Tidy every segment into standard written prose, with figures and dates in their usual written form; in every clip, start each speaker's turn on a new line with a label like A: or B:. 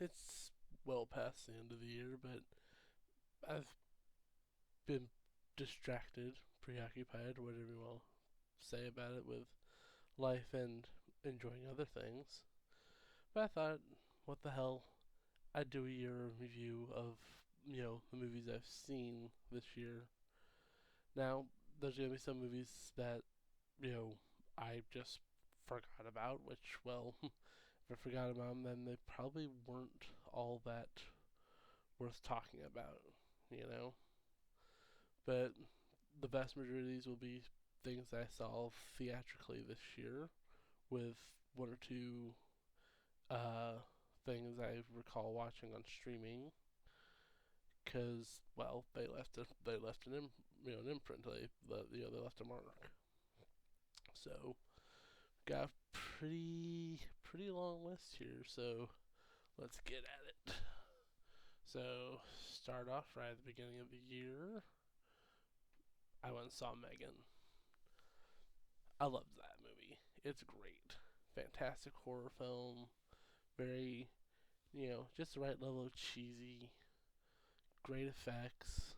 A: it's well past the end of the year, but I've been distracted, preoccupied, whatever you want to say about it, with life and enjoying other things. But I thought, what the hell? I'd do a year review of, the movies I've seen this year. Now, there's going to be some movies that, I just forgot about, which, well, if I forgot about them, then they probably weren't all that worth talking about, you know? But the vast majority of these will be things I saw theatrically this year, with one or two uh, things I recall watching on streaming. Because, well, they left an imprint. They left a mark. So got a pretty long list here. So let's get at it. So start off right at the beginning of the year. I went and saw Megan. I loved that movie. It's great. Fantastic horror film. Very, just the right level of cheesy. Great effects.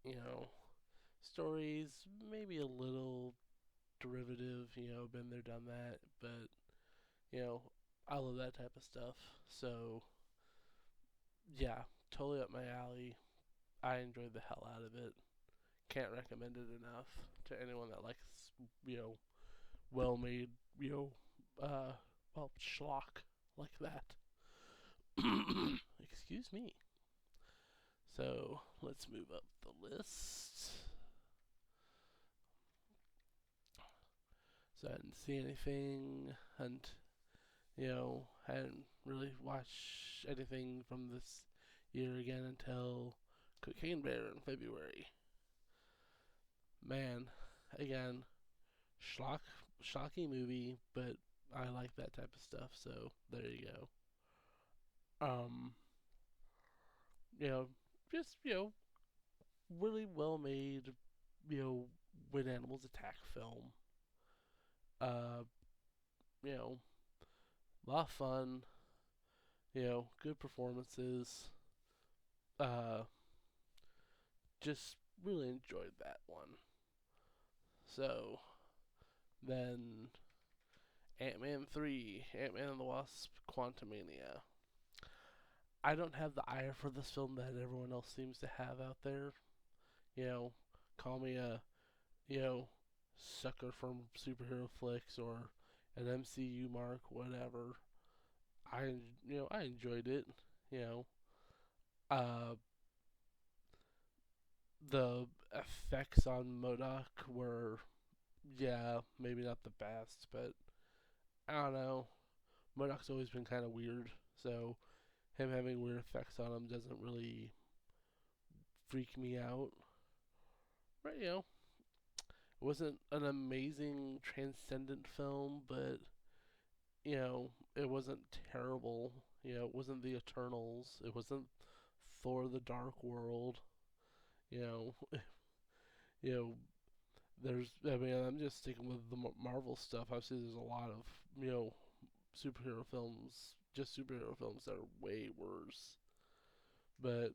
A: You know, stories maybe a little derivative. Been there, done that. But you know, I love that type of stuff. So yeah, totally up my alley. I enjoyed the hell out of it. Can't recommend it enough to anyone that likes, you know, well made, schlock like that. Excuse me. So let's move up the list. So I didn't see anything, and hadn't really watched anything from this year again until Cocaine Bear in February. Man, again, schlocky movie, but I like that type of stuff, so there you go. Um, you know, just really well made, when animals attack film. Uh, you know, a lot of fun. Good performances. Uh, just really enjoyed that one. So then Ant Man 3, Ant Man and the Wasp, Quantumania. I don't have the eye for this film that everyone else seems to have out there. You know, call me a, you know, sucker from superhero flicks or an MCU mark, whatever. I enjoyed it. You know, uh, the effects on Modoc were, yeah, maybe not the best, but I don't know. Modoc's always been kind of weird, so him having weird effects on him doesn't really freak me out. But it wasn't an amazing transcendent film, but it wasn't terrible. It wasn't the Eternals. It wasn't Thor: The Dark World. You know, you know. There's. I mean, I'm just sticking with the Marvel stuff. Obviously, there's a lot of superhero films, just superhero films that are way worse. But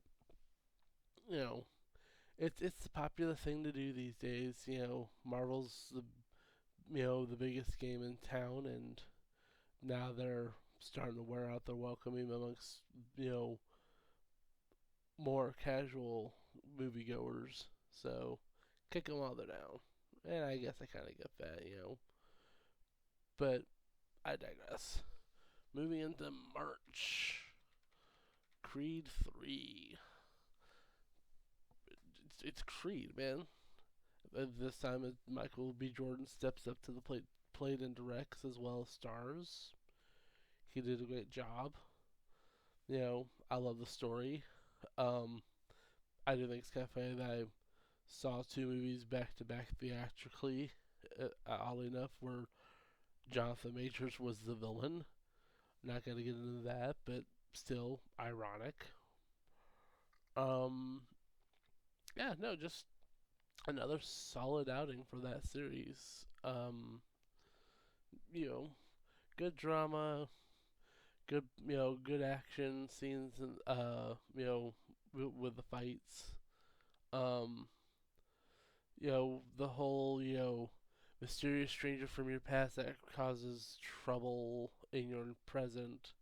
A: you know, it's the popular thing to do these days. Marvel's the biggest game in town, and now they're starting to wear out their welcome even amongst more casual moviegoers. So kick them while they're down, and I guess I kind of get that. But I digress. Moving into March, Creed 3. It's Creed, man. This time, Michael B. Jordan steps up to the plate and directs as well as stars. He did a great job. I love the story. Um, I do think it's kind of funny that I saw two movies back to back theatrically. Oddly enough, where Jonathan Majors was the villain. Not gonna get into that, but still ironic. Um, yeah, no, just another solid outing for that series. You know, good drama, good, good action scenes, and with the fights. Um, the whole, mysterious stranger from your past that causes trouble in your present.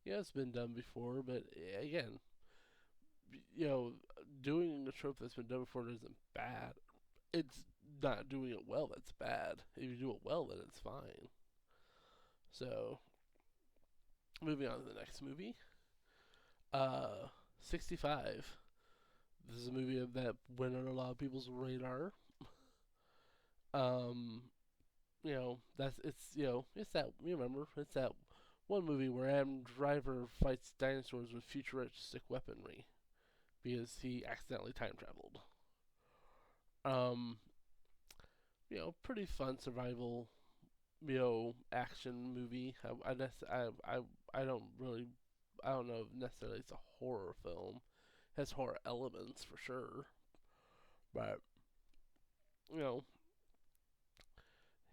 A: Yeah, it's been done before, but again, you know, doing a trope that's been done before isn't bad. It's not doing it well that's bad. If you do it well, then it's fine. So, moving on to the next movie. 65. This is a movie that went on a lot of people's radar. Um, it's that, you remember, it's that one movie where Adam Driver fights dinosaurs with futuristic weaponry because he accidentally time traveled. Um, pretty fun survival, action movie. I don't really, I don't know if necessarily it's a horror film. It has horror elements for sure, but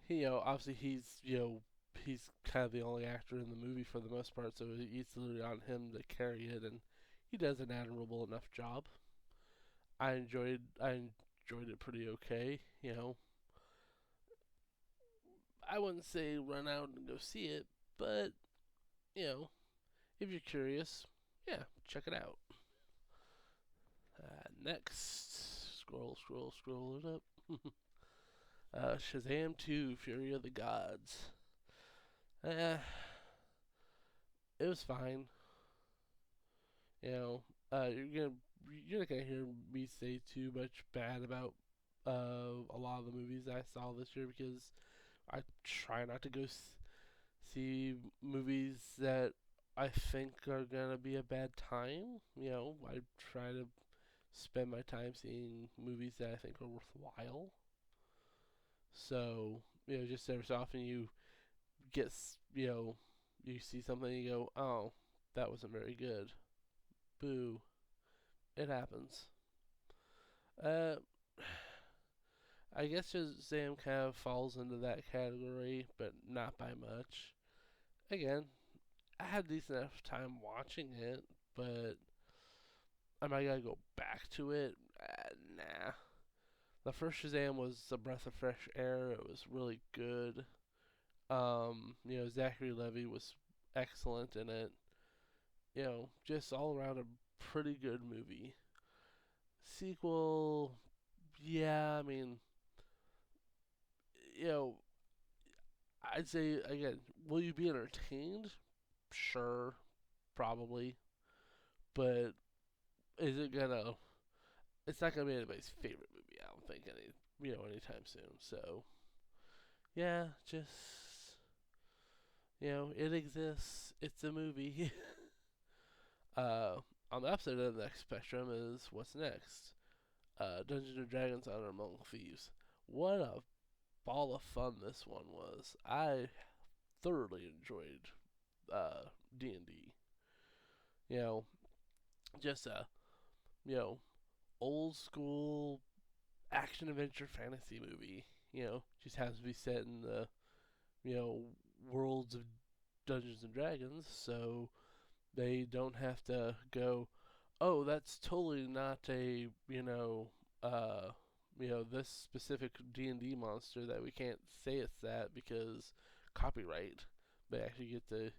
A: you know, obviously he's kind of the only actor in the movie for the most part, so it's literally on him to carry it, and he does an admirable enough job. I enjoyed it pretty okay. I wouldn't say run out and go see it, but you know, if you're curious, yeah, check it out. Next, scroll it up. Shazam 2: Fury of the Gods. Eh, it was fine. You know, you're not gonna hear me say too much bad about a lot of the movies I saw this year because I try not to go see movies that I think are gonna be a bad time. I try to spend my time seeing movies that I think are worthwhile. So, just every so often get, you see something and you go, oh, that wasn't very good. Boo. It happens. Uh, I guess Shazam kind of falls into that category, but not by much. Again, I had decent enough time watching it, but am I gonna go back to it? Nah. The first Shazam was a breath of fresh air. It was really good. Zachary Levi was excellent in it. Just all around a pretty good movie. Sequel, yeah, I mean, you know, I'd say again, will you be entertained? Sure, probably, but is it gonna? It's not gonna be anybody's favorite movie. I don't think anytime soon. So yeah, just it exists. It's a movie. uh, on the opposite end of the spectrum is what's next. Dungeons and Dragons: Honor Among Thieves. What a ball of fun this one was. I thoroughly enjoyed D&D. You know, just a old school action adventure fantasy movie. Just happens to be set in the worlds of Dungeons and Dragons, so they don't have to go, oh, that's totally not a this specific D&D monster that we can't say it's that because copyright. They actually get to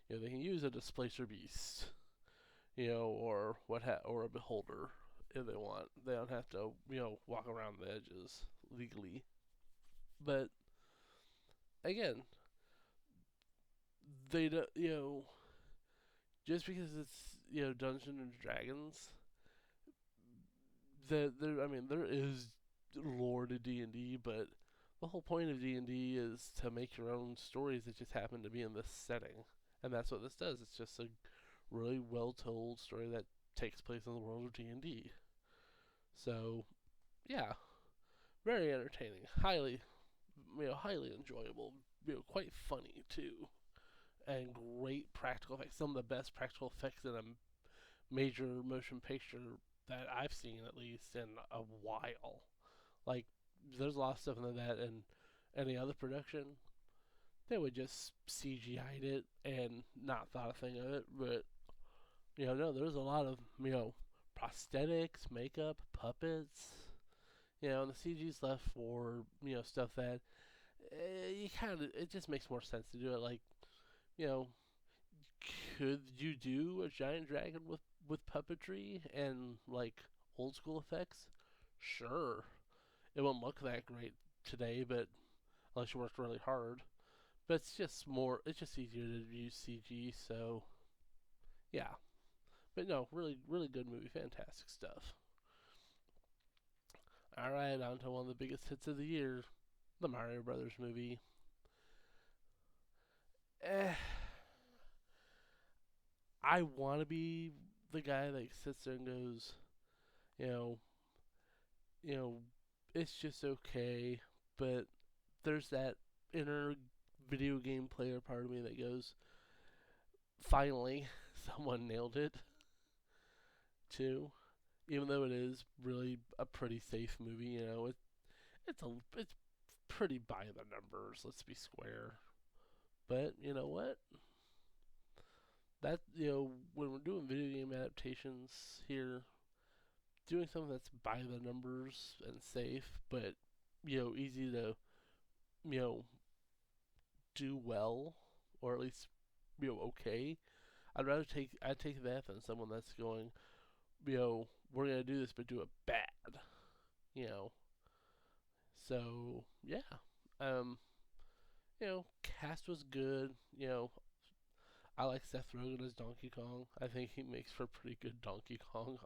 A: they can use a displacer beast, or a beholder if they want. They don't have to walk around the edges legally. But again, they don't just because it's Dungeons and Dragons, there is lore to D&D, but the whole point of D&D is to make your own stories that just happen to be in this setting, and that's what this does. It's just a really well told story that takes place in the world of D&D. So, yeah, very entertaining, highly enjoyable, quite funny too, and great practical effects. Some of the best practical effects in a major motion picture that I've seen at least in a while. Like, there's a lot of stuff in that in any other production they would just CGI'd it and not thought a thing of it. But no, there's a lot of prosthetics, makeup, puppets. And the CG's left for stuff that you kind of it just makes more sense to do it. Like you know, could you do a giant dragon with puppetry and like old school effects? Sure, it won't look that great today, but unless you worked really hard. But it's just easier to use CG. So yeah, but no, really, really good movie, fantastic stuff. All right, on to one of the biggest hits of the year, the Mario Brothers movie. Eh, I want to be the guy that sits there and goes, you know, you know, it's just okay, but there's that inner video game player part of me that goes, finally, someone nailed it too. Even though it is really a pretty safe movie, it's pretty by the numbers. Let's be square. But you know what? That when we're doing video game adaptations here, doing something that's by the numbers and safe, but easy to you know do well, or at least okay. I'd take that than someone that's going we're gonna do this but do it bad. You know, so yeah. Um, cast was good. I like Seth Rogen as Donkey Kong. I think he makes for pretty good Donkey Kong.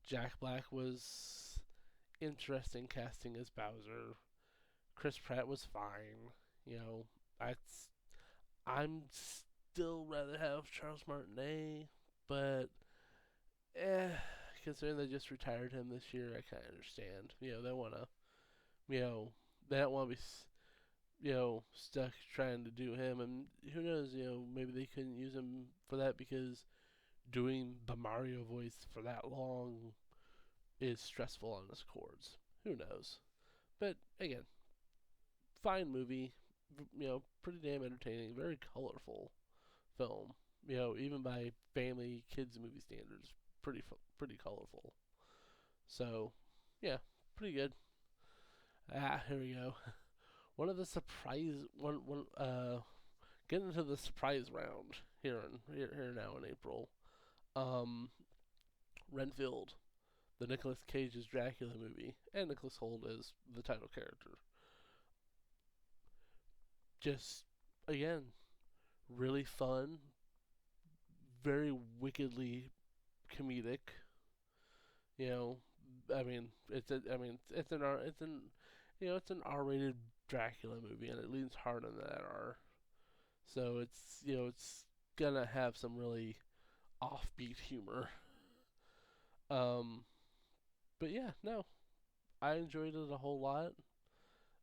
A: Jack Black was interesting casting as Bowser. Chris Pratt was fine. You know, I I'm still rather have Charles Martinet, but eh, considering they just retired him this year, I kind of understand. They wanna, you know, they don't want to be, stuck trying to do him, and who knows, maybe they couldn't use him for that because doing the Mario voice for that long is stressful on his cords. Who knows? But again, fine movie. Pretty damn entertaining. Very colorful film. Even by family kids movie standards, pretty colorful. So, yeah, pretty good. Here we go. One of the surprise one getting into the surprise round here now in April. Um, Renfield, the Nicolas Cage's Dracula movie, and Nicholas Hoult as the title character. Just again, really fun, very wickedly comedic. You know, it's an R-rated Dracula movie, and it leans hard on that R. So it's gonna have some really offbeat humor. Um, but yeah, no, I enjoyed it a whole lot.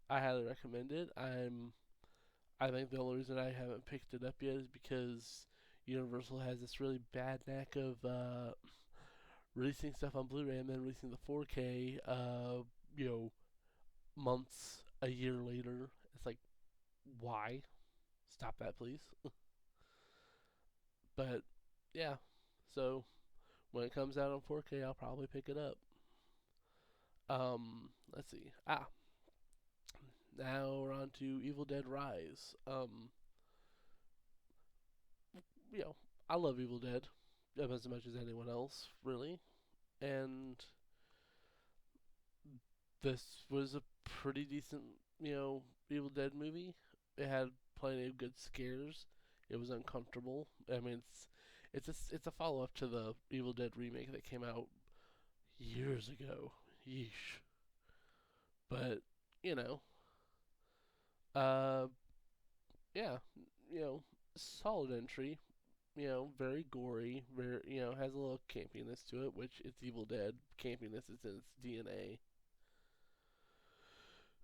A: I highly recommend it. I think the only reason I haven't picked it up yet is because Universal has this really bad knack of releasing stuff on Blu-ray and then releasing the 4K. You know, months, a year later. It's like, why? Stop that, please. But yeah, so when it comes out on 4K, I'll probably pick it up. Let's see. Now we're on to Evil Dead Rise. You know, I love Evil Dead as much as anyone else, really, and this was a pretty decent, Evil Dead movie. It had plenty of good scares. It was uncomfortable. I mean, it's a follow up to the Evil Dead remake that came out years ago. Yeesh. But you know, uh, yeah, solid entry. Very gory. Very has a little campiness to it, which it's Evil Dead. Campiness is in its DNA.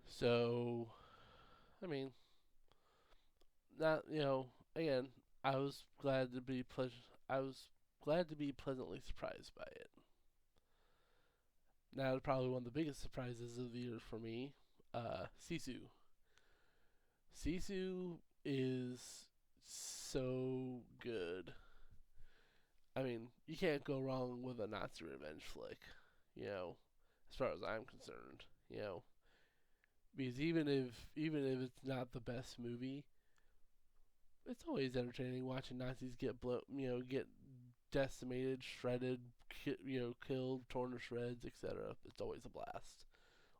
A: So, I mean, not again. I was glad to be I was glad to be pleasantly surprised by it. Now, probably one of the biggest surprises of the year for me, Sisu. Sisu is so good. I mean, you can't go wrong with a Nazi revenge flick, you know, as far as I'm concerned, you know. Because even if it's not the best movie, it's always entertaining watching Nazis get decimated, shredded, killed, torn to shreds, etc. It's always a blast,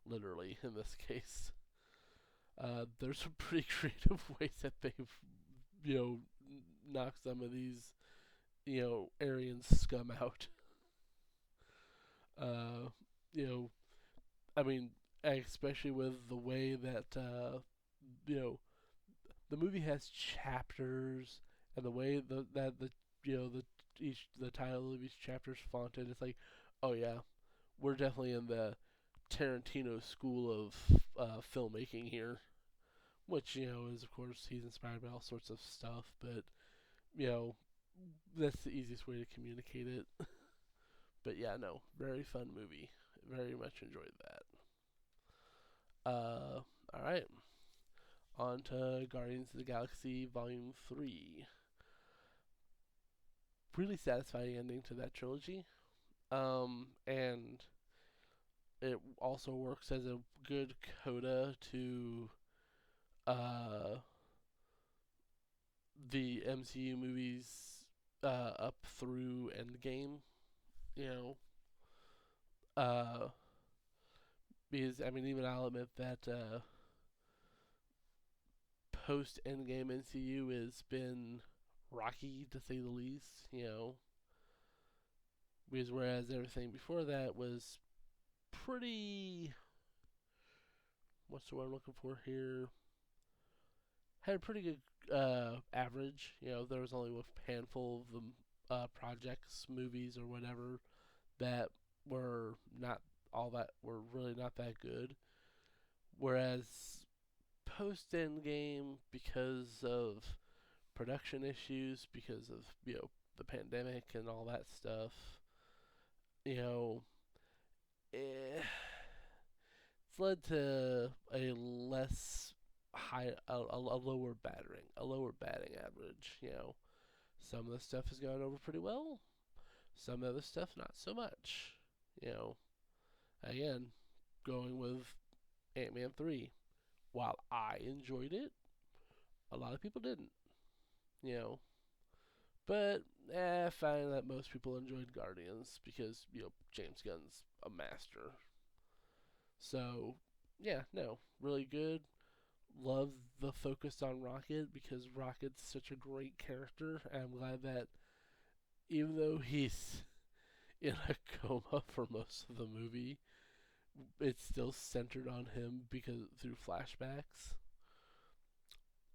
A: literally in this case. There's some pretty creative ways that they've you know knocked some of these Aryan scum out. Uh, you know, I mean, especially with the way that you know the movie has chapters, and the way that the title of each chapter is fonted. It's like, oh yeah, we're definitely in the Tarantino school of filmmaking here, which is, of course, he's inspired by all sorts of stuff, but you know that's the easiest way to communicate it. But yeah, no, very fun movie. Very much enjoyed that. All right, on to Guardians of the Galaxy Volume 3. Really satisfying ending to that trilogy. And it also works as a good coda to uh, the MCU movies up through Endgame. You know, uh, because I mean, even I'll admit that post Endgame MCU has been rocky to say the least. Because whereas everything before that was pretty, what's the word I'm looking for here? Had a pretty good average. There was only a handful of the projects, movies, or whatever that were not were really not that good. Whereas post Endgame, because of production issues, because of the pandemic and all that stuff, you know, it's led to a less a lower batting average. Some of the stuff has gone over pretty well. Some other stuff not so much. You know, Again, going with Ant-Man 3. While I enjoyed it, a lot of people didn't. You know, but I find that most people enjoyed Guardians because James Gunn's a master. So yeah, no, really good. Love the focus on Rocket because Rocket's such a great character. And I'm glad that even though he's in a coma for most of the movie, it's still centered on him because through flashbacks.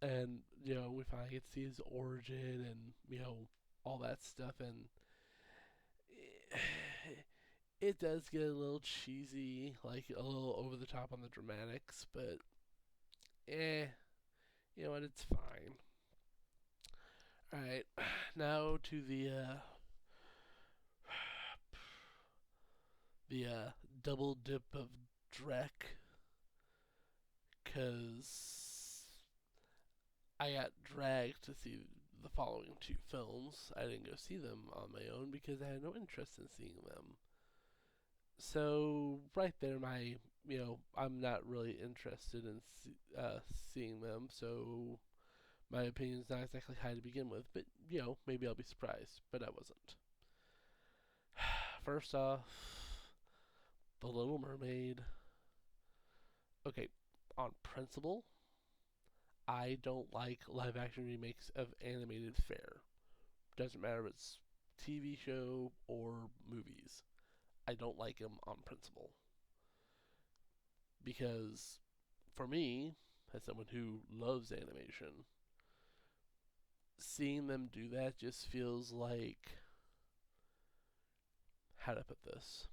A: And we finally get to see his origin and all that stuff, and it does get a little cheesy, like a little over the top on the dramatics, but you know what, it's fine. All right, now to the double dip of Drek, cause I got dragged to see the following two films. I didn't go see them on my own because I had no interest in seeing them. So right there, I'm not really interested in seeing them. So my opinion's not exactly high to begin with. But maybe I'll be surprised. But I wasn't. First off, The Little Mermaid. Okay, on principle, I don't like live action remakes of animated fare. Doesn't matter if it's TV show or movies. I don't like them on principle. Because for me, as someone who loves animation, seeing them do that just feels like, how to put this?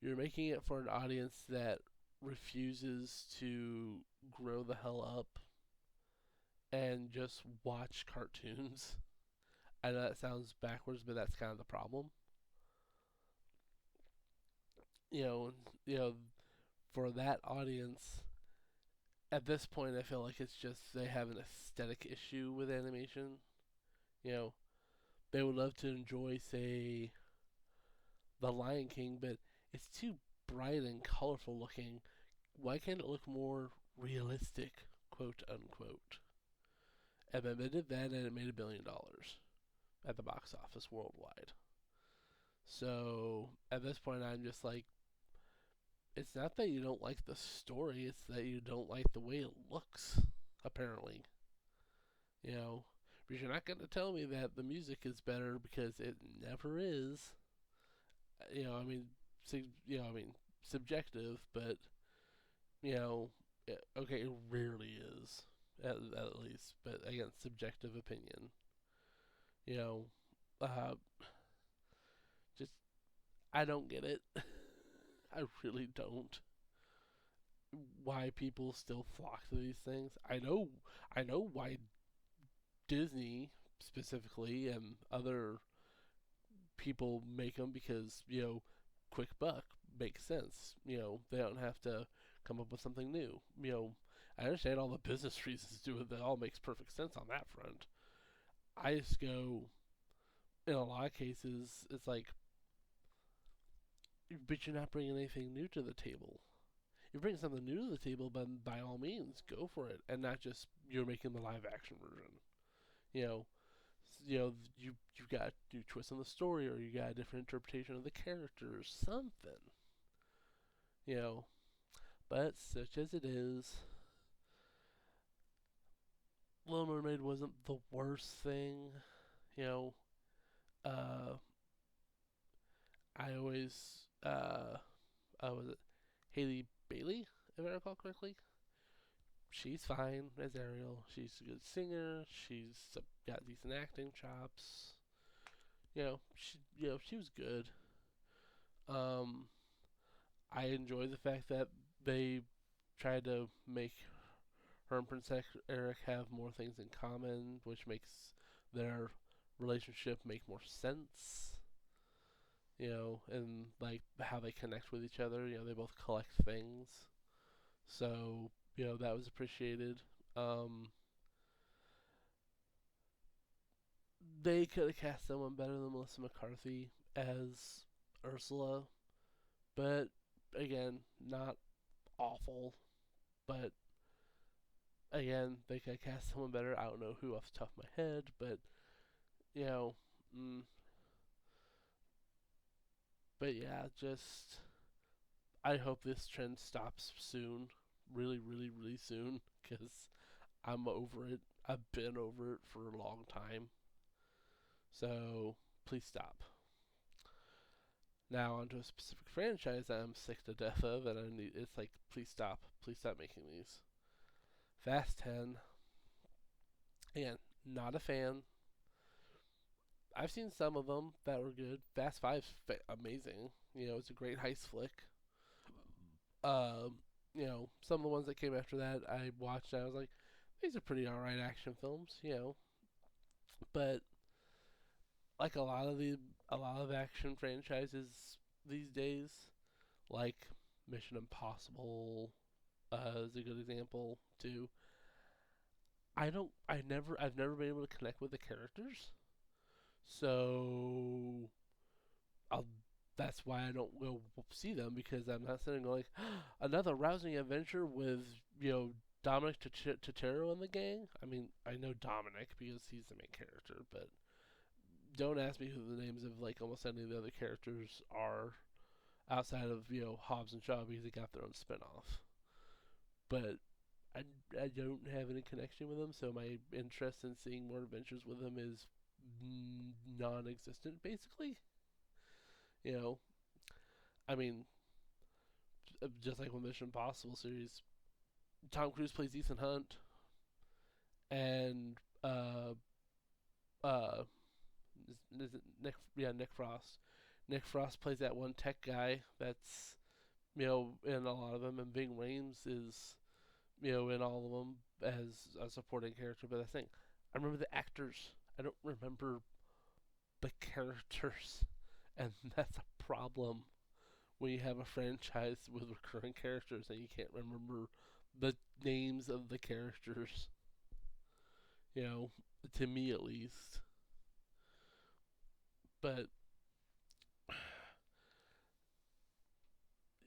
A: You're making it for an audience that refuses to grow the hell up and just watch cartoons. I know that sounds backwards, but that's kind of the problem. You know, you know, for that audience, At this point, I feel like it's just they have an aesthetic issue with animation. You know, they would love to enjoy, say, The Lion King, but it's too bright and colorful looking. Why can't it look more realistic, quote unquote? And then they did that, and it made $1 billion at the box office worldwide. So at this point, I'm just like, it's not that you don't like the story; it's that you don't like the way it looks. Apparently, you know, because you're not going to tell me that the music is better because it never is. I mean, I mean, subjective, but you know, okay, it rarely is, at least. But again, subjective opinion. You know, uh, just I don't get it. I really don't. Why people still flock to these things? I know why Disney specifically and other people make them because quick buck makes sense. They don't have to come up with something new. I understand all the business reasons to it. That all makes perfect sense on that front. I just go in a lot of cases. It's like, but you're not bringing anything new to the table. You bring something new to the table, but by all means, go for it, and not just you're making the live action version. You know, you got a new twist on the story, or you got a different interpretation of the characters, something. You know, but such as it is, Little Mermaid wasn't the worst thing. You know, uh, I always was it Haley Bailey, if I recall correctly? She's fine as Ariel. She's a good singer. She's got decent acting chops. She was good. Um, I enjoy the fact that they tried to make her and Prince Eric have more things in common, which makes their relationship make more sense. And like how they connect with each other. They both collect things, so that was appreciated. Um, they could have cast someone better than Melissa McCarthy as Ursula, but again, not awful. But again, they could have cast someone better. I don't know who off the top of my head, but you know, mm, but yeah, just I hope this trend stops soon, really, really, really soon, because I'm over it. I've been over it for a long time. So please stop. Now onto a specific franchise that I'm sick to death of, and I need. It's like, please stop making these. Fast 10. Again, not a fan. I've seen some of them that were good. Fast Five's amazing. It's a great heist flick. Um, some of the ones that came after that I watched. And I was like, these are pretty alright action films. But like a lot of action franchises these days, like Mission Impossible, is a good example too. I've never been able to connect with the characters, so I'll. That's why I don't go see them, because I'm not sitting going like another rousing adventure with Dominic Turturro and the gang. I mean, I know Dominic because he's the main character, but don't ask me who the names of like almost any of the other characters are outside of Hobbs and Shaw, because they got their own spinoff. But I, I don't have any connection with them, so my interest in seeing more adventures with them is non-existent, basically. You know, I mean, just like with Mission Impossible series, Tom Cruise plays Ethan Hunt, and uh, is it Nick? Yeah, Nick Frost. Nick Frost plays that one tech guy that's in a lot of them, and Ving Rhames is in all of them as a supporting character. But I think I remember the actors. I don't remember the characters, and that's a problem when you have a franchise with recurring characters and you can't remember the names of the characters. You know, to me at least. But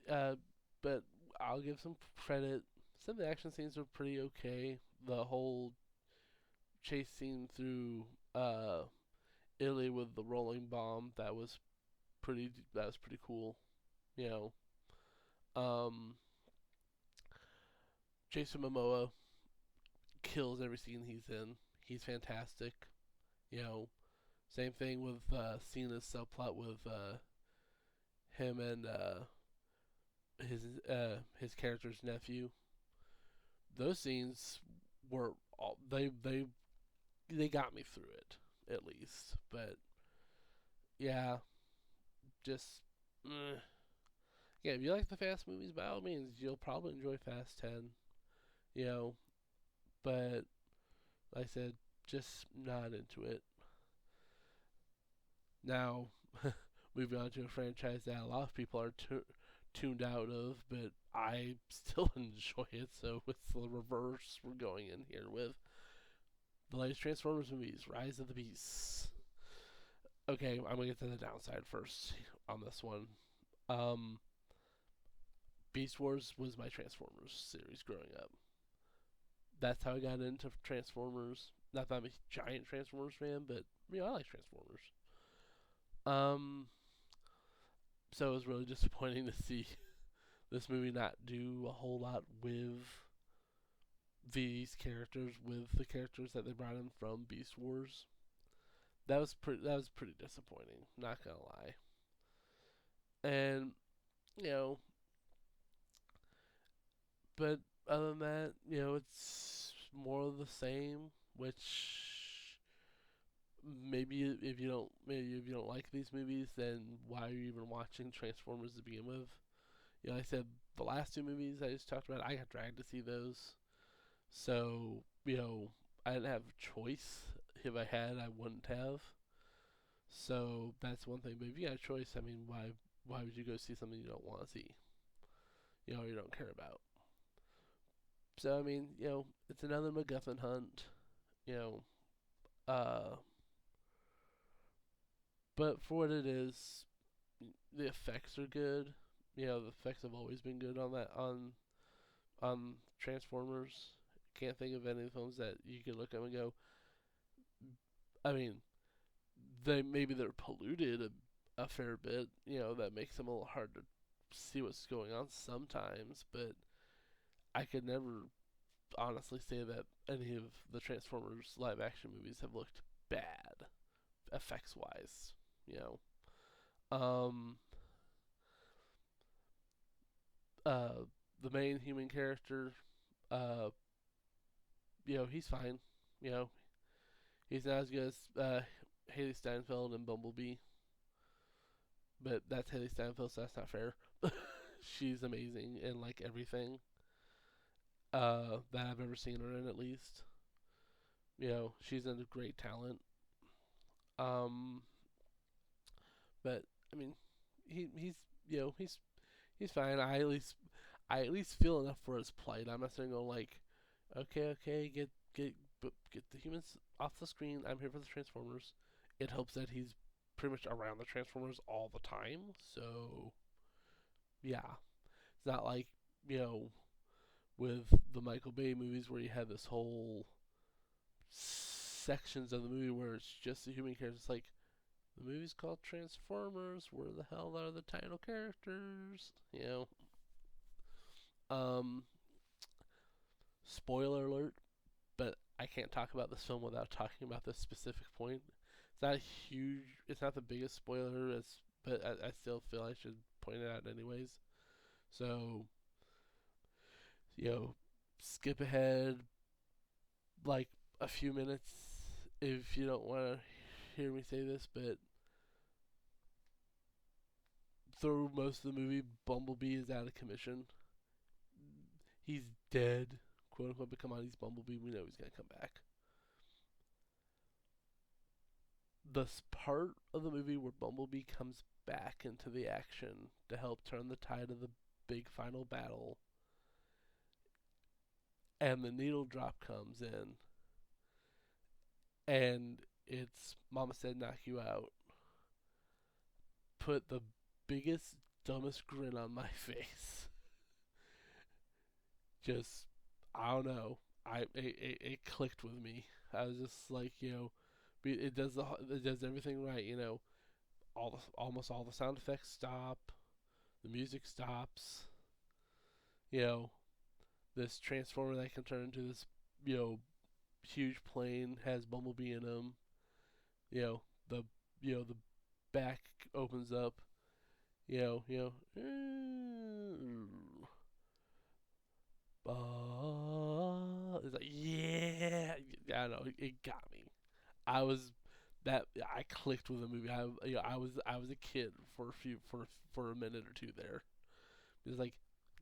A: uh, but I'll give some credit. Some of the action scenes were pretty okay. The whole chase scene through Italy with the rolling bomb, that was pretty cool. You know, Jason Momoa kills every scene he's in. He's fantastic. You know, same thing with Cena's subplot with him and his character's nephew. Those scenes were all, they got me through it at least. But yeah, just yeah. If you like the Fast movies, by all means, you'll probably enjoy Fast 10. You know, but like I said, just not into it. Now, moving on to a franchise that a lot of people are tuned out of, but I still enjoy it. So it's the reverse we're going in here with the latest Transformers movies, Rise of the Beasts. Okay, I'm gonna get to the downside first on this one. Um, Beast Wars was my Transformers series growing up. That's how I got into Transformers. Not that I'm a giant Transformers fan, but I like Transformers. Um, so it was really disappointing to see this movie not do a whole lot with these characters, with the characters that they brought in from Beast Wars. That was pretty disappointing. Not gonna lie. And you know, but other than that, it's more of the same. Which maybe if you don't like these movies, then why are you even watching Transformers to begin with? Like I said, the last two movies I just talked about, I got dragged to see those. So, I didn't have a choice. If I had, I wouldn't have. So that's one thing. But if you got a choice, I mean, why would you go see something you don't want to see? You don't care about. So I mean, it's another MacGuffin hunt. You know, uh, but for what it is, the effects are good. The effects have always been good on on Transformers. Can't think of any films that you can look at and go. I mean, they're polluted a fair bit. That makes them a little hard to see what's going on sometimes. But I could never honestly say that any of the Transformers live action movies have looked bad effects wise. You um, uh, the main human character, uh, he's fine. You know, he's not as good as Haley Steinfeld and Bumblebee, but that's Haley Steinfeld, so that's not fair. She's amazing in like everything that I've ever seen her in, at least. She's a great talent. Um, but I mean, he's fine. I at least feel enough for his plight. I'm not saying going like, okay, get the humans off the screen. I'm here for the Transformers. It helps that he's pretty much around the Transformers all the time. So yeah, it's not like you know with the Michael Bay movies where you had this whole sections of the movie where it's just the human characters. It's like the movie's called Transformers. Where the hell are the title characters? Um, Spoiler alert, but I can't talk about this film without talking about this specific point. It's not huge. It's not the biggest spoiler, but I still feel I should point it out anyways. So, you know, skip ahead like a few minutes if you don't want to hear me say this, but through most of the movie, Bumblebee is out of commission. He's dead, quote unquote. But come on, he's Bumblebee. We know he's gonna come back. This part of the movie where Bumblebee comes back into the action to help turn the tide of the big final battle and the needle drop comes in, and it's Mama Said Knock You Out, put the biggest, dumbest grin on my face. Just, I don't know. It clicked with me. I was just like, it does everything right. Almost all the sound effects stop, the music stops. You know, this transformer that can turn into this, you know, huge plane has Bumblebee in him. You know, the the back opens up. It's like, yeah, I don't know. It got me. I was I clicked with the movie. I was a kid for a few for a minute or two there. It was like,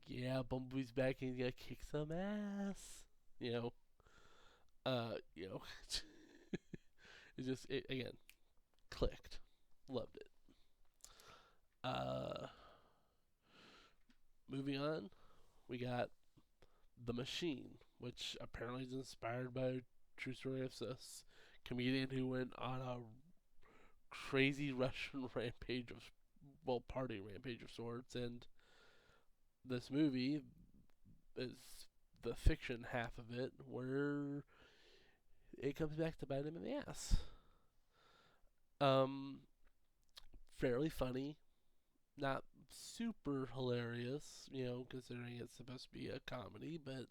A: yeah, Bumblebee's back and he's gonna kick some ass. You know, you know, it just again clicked. Loved it. Uh, Moving on, we got The Machine, which apparently is inspired by a true story of this comedian who went on a crazy Russian rampage of, well, party rampage of sorts, and this movie is the fiction half of it, where it comes back to bite him in the ass. Um, Fairly funny, not super hilarious, considering it's supposed to be a comedy, but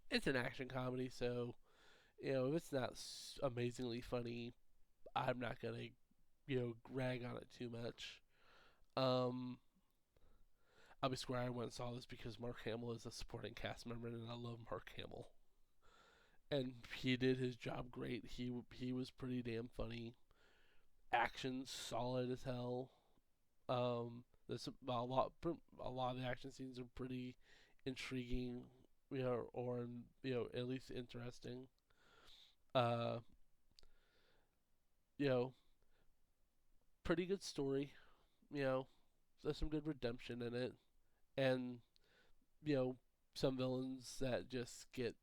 A: it's an action comedy, so if it's not amazingly funny, I'm not gonna rag on it too much. Um, I'll be square. I went and saw this because Mark Hamill is a supporting cast member, and I love Mark Hamill, and he did his job great. He was pretty damn funny. Action solid as hell. There's a lot of the action scenes are pretty intriguing, or at least interesting. Uh, you know, Pretty good story. You know, there's some good redemption in it, and you know, some villains that just get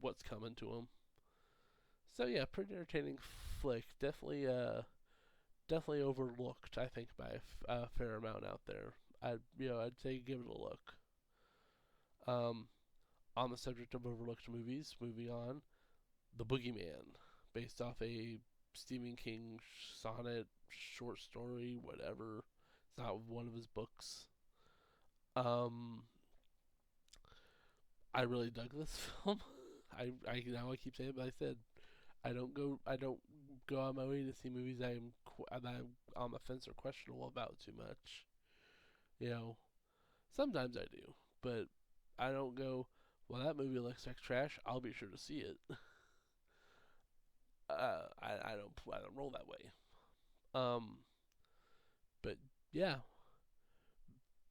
A: what's coming to them. So yeah, pretty entertaining flick. Definitely overlooked, I think, by a fair amount out there. I'd say give it a look. Um, on the subject of overlooked movies, moving on, The Boogeyman, based off a Stephen King sonnet, short story, whatever. It's not one of his books. Um, I really dug this film. I now I keep saying it, but I don't go on my way to see movies that I'm on the fence or questionable about too much. You know, Sometimes I do, but I don't go. Well, that movie looks like trash. I'll be sure to see it. I don't roll that way. Um, but yeah,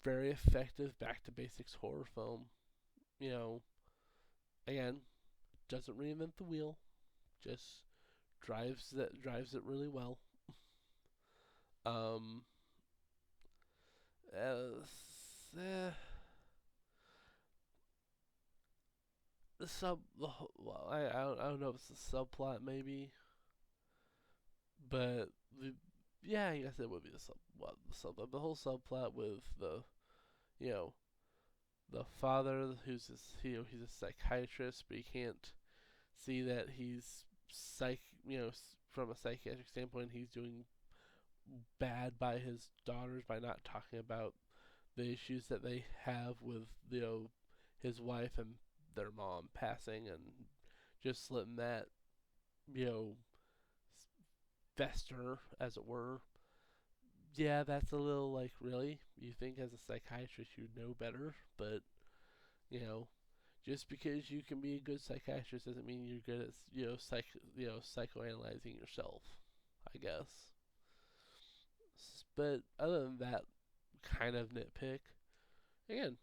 A: very effective back to basics horror film. You know, Again, doesn't reinvent the wheel, just drives it really well. Um, uh, the sub the well, I don't know if it's the subplot maybe, but yeah, I guess it would be the whole subplot with you know the father who's he's a psychiatrist, but he can't see that he's from a psychiatric standpoint he's doing bad by his daughters by not talking about the issues that they have with his wife and their mom passing, and just letting that you know fester, as it were. Yeah, that's a little like, really? You think as a psychiatrist you'd know better, but you know, just because you can be a good psychiatrist doesn't mean you're good at psychoanalyzing yourself, I guess. But other than that kind of nitpick, again,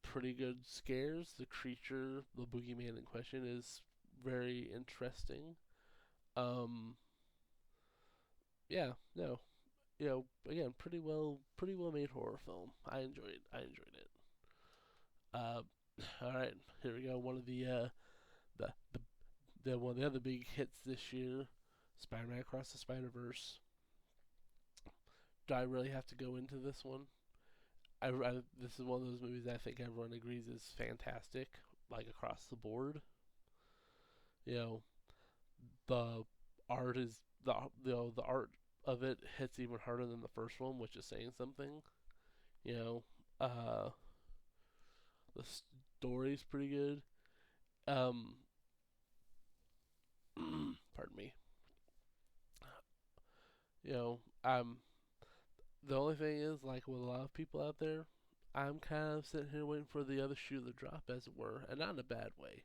A: pretty good scares. The creature, the boogeyman in question, is very interesting. Um, yeah, no, again, pretty well made horror film. I enjoyed it. All right, here we go. One of the the, one of the other big hits this year, Spider-Man Across the Spider-Verse. Do I really have to go into this one? This is one of those movies I think everyone agrees is fantastic, like across the board. You know, the art is the art of it hits even harder than the first one, which is saying something. You know, uh, the story's pretty good. Um, pardon me. You know, the only thing is, like with a lot of people out there, I'm kind of sitting here waiting for the other shoe to drop, as it were, and not in a bad way.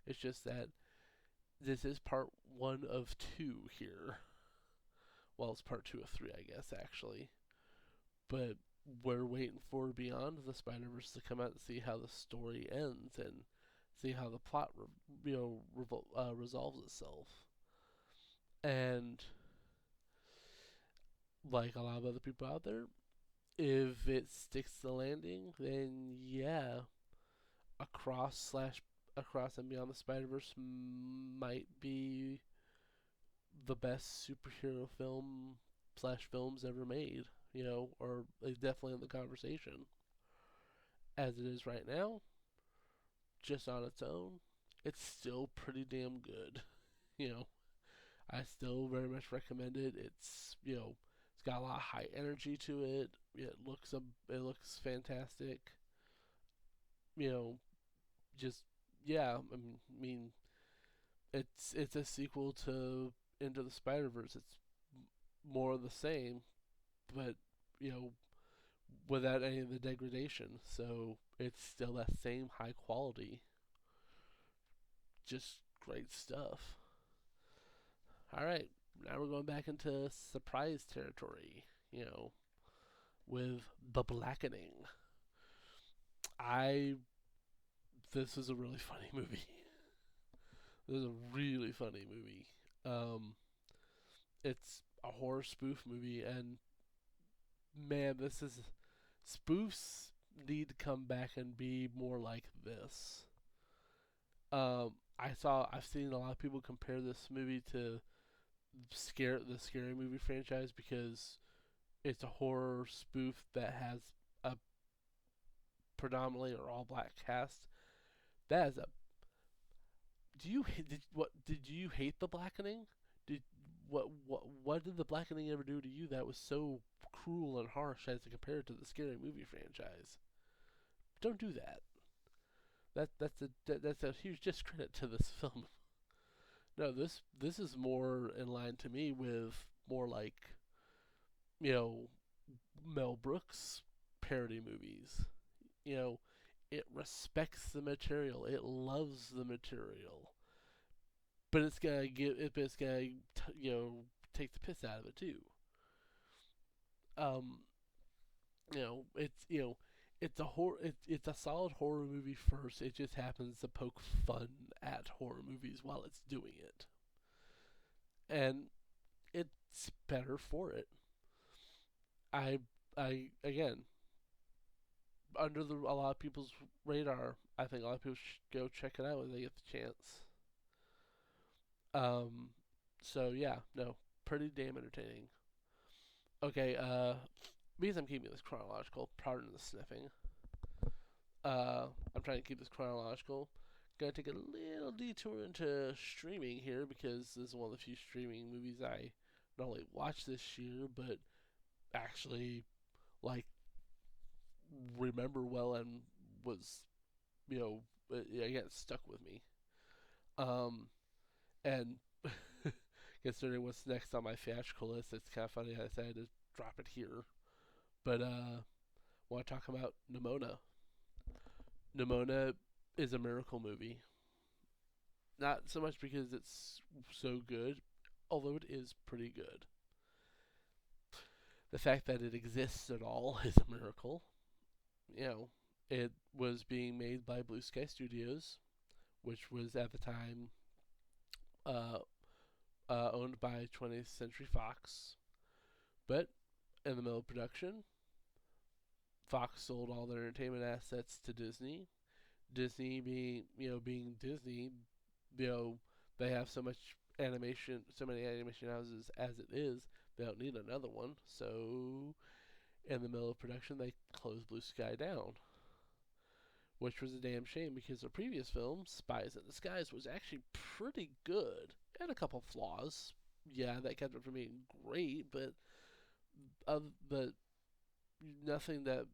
A: It's just that this is part one of two here. Well, it's part two of three, I guess, actually. But we're waiting for Beyond the Spider Verse to come out and see how the story ends and see how the plot, resolves itself. And like a lot of other people out there, if it sticks to the landing, then yeah, across and beyond the Spider Verse might be the best superhero film slash films ever made. You know, or definitely in the conversation. As it is right now, just on its own, it's still pretty damn good. You know, I still very much recommend it. It's got a lot of high energy to it. It looks fantastic. You know, just yeah. I mean, it's a sequel to Into the Spider Verse. It's more of the same, but you know, without any of the degradation. So it's still that same high quality. Just great stuff. All right, now we're going back into surprise territory. You know, with The Blackening. I This is a really funny movie. This is a really funny movie. Um, it's a horror spoof movie, and man, this is spoofs need to come back and be more like this. I've seen a lot of people compare this movie to the scary movie franchise because it's a horror spoof that has a predominantly or all black cast. That is a did you hate The Blackening? Did what did The Blackening ever do to you that was so cruel and harsh as to compare it to the scary movie franchise? Don't do that. That's a huge discredit to this film. No, this is more in line to me with more like you know Mel Brooks parody movies. You know, it respects the material, it loves the material, but it's gonna take the piss out of it too. Um, it's a it's a solid horror movie first. It just happens to poke fun at horror movies while it's doing it, and it's better for it. I I again under a lot of people's radar. I think a lot of people should go check it out when they get the chance. Um, so yeah, no, pretty damn entertaining. Okay, because I'm keeping this chronological, pardon the sniffing. I'm trying to keep this chronological. Gonna take a little detour into streaming here because this is one of the few streaming movies I not only watched this year but actually like remember well and was you know again stuck with me. Um, and considering what's next on my theatrical list, it's kind of funny I decided to drop it here. But want to talk about Nimona? Nimona is a miracle movie. Not so much because it's so good, although it is pretty good. The fact that it exists at all is a miracle. You know, it was being made by Blue Sky Studios, which was at the time uh, owned by 20th Century Fox. But in the middle of production, Fox sold all their entertainment assets to Disney. Disney being Disney, you know, they have so many animation houses as it is. They don't need another one. So in the middle of production, they closed Blue Sky down, which was a damn shame because the previous film, Spies in Disguise, was actually pretty good. It had a couple flaws. Yeah, that kept it from being great, but nothing that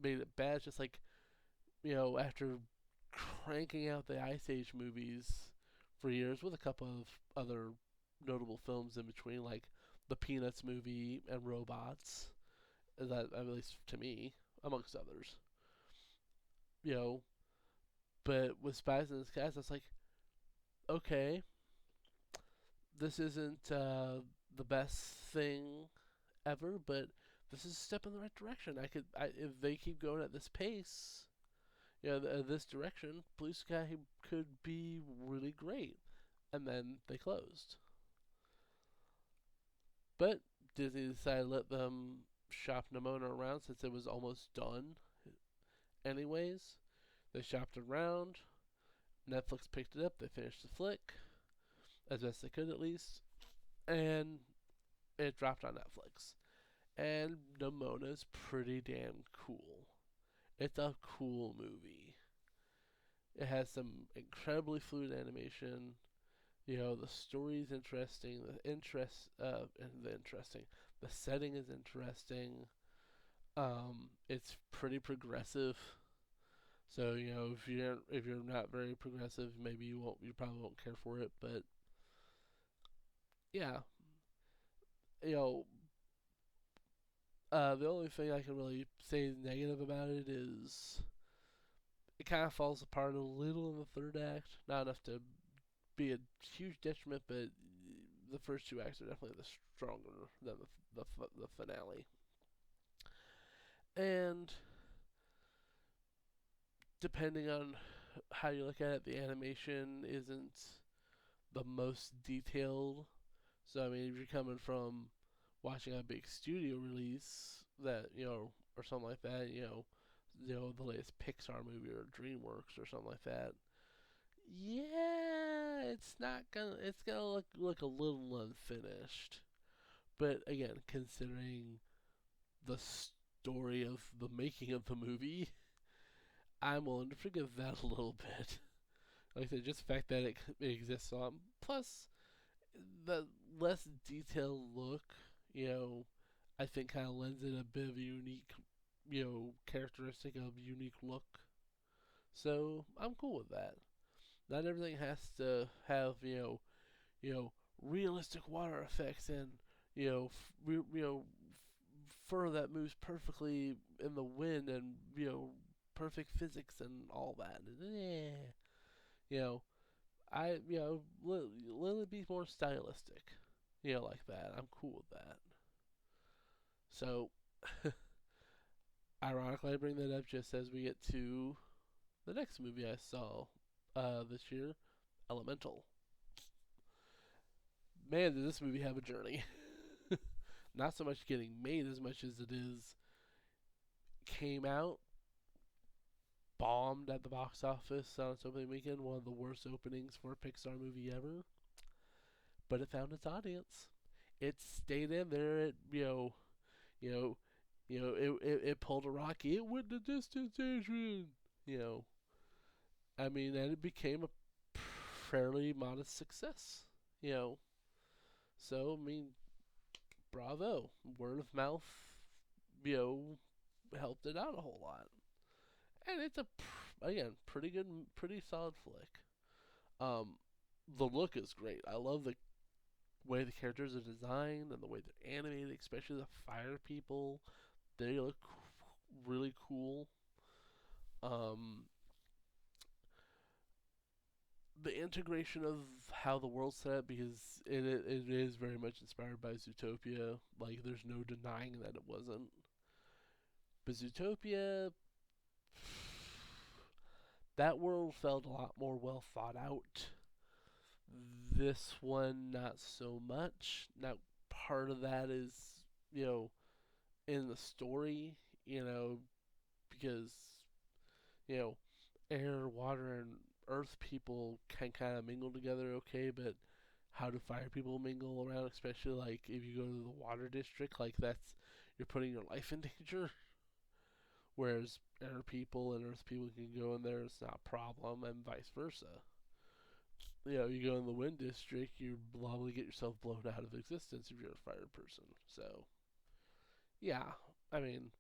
A: made it bad. It's just like after cranking out the Ice Age movies for years with a couple of other notable films in between, like the Peanuts movie and Robots, that at least to me, amongst others. You know, but with Spies in Disguise, I was like, okay, this isn't the best thing ever, but this is a step in the right direction. If they keep going at this pace, this direction, Blue Sky could be really great. And then they closed. But Disney decided to let them shop Nimona around since it was almost done. Anyways, they shopped around. Netflix picked it up. They finished the flick as best they could, at least, and it dropped on Netflix. And Nimona's pretty damn cool. It's a cool movie. It has some incredibly fluid animation. The story's interesting. The setting is interesting. It's pretty progressive. So if you're not very progressive, maybe you probably won't care for it. But yeah, you know, the only thing I can really say negative about it is it kind of falls apart a little in the third act. Not enough to be a huge detriment, but the first two acts are definitely the stronger than the finale. And depending on how you look at it, the animation isn't the most detailed. So I mean, if you're coming from watching a big studio release that or something like that, the latest Pixar movie or DreamWorks or something like that, yeah, it's gonna look a little unfinished. But again, considering the story of the making of the movie, I'm willing to forgive that a little bit. Like I said, just the fact that it exists on. Plus, the less detailed look, I think kind of lends it a bit of a unique, characteristic of unique look. So I'm cool with that. Not everything has to have realistic water effects and fur that moves perfectly in the wind and perfect physics and all that. You know, let it be more stylistic. Like that. I'm cool with that. So, ironically, I bring that up just as we get to the next movie I saw this year, Elemental. Man, did this movie have a journey. Not so much getting made as much as it is came out, bombed at the box office on its opening weekend, one of the worst openings for a Pixar movie ever. But it found its audience. It stayed in there. You know, it pulled a Rocky. It went the distance, Adrian. You know, I mean, and it became a fairly modest success. You know, so I mean, bravo. Word of mouth, you helped it out a whole lot. And it's again pretty good, pretty solid flick. Um, the look is great. I love the way the characters are designed and the way they're animated, especially the fire people. They look really cool. Um, the integration of how the world's set up, because it is very much inspired by Zootopia. Like, there's no denying that it wasn't. But Zootopia, that world felt a lot more well thought out. This one, not so much. Now, part of that is, you know, in the story, because, you know, air, water, and earth people can kind of mingle together okay, but how do fire people mingle around, especially like if you go to the water district, like that's you're putting your life in danger. Whereas air people and earth people can go in there, it's not a problem, and vice versa. You go in the wind district, you probably get yourself blown out of existence if you're a fire person. So, yeah, I mean,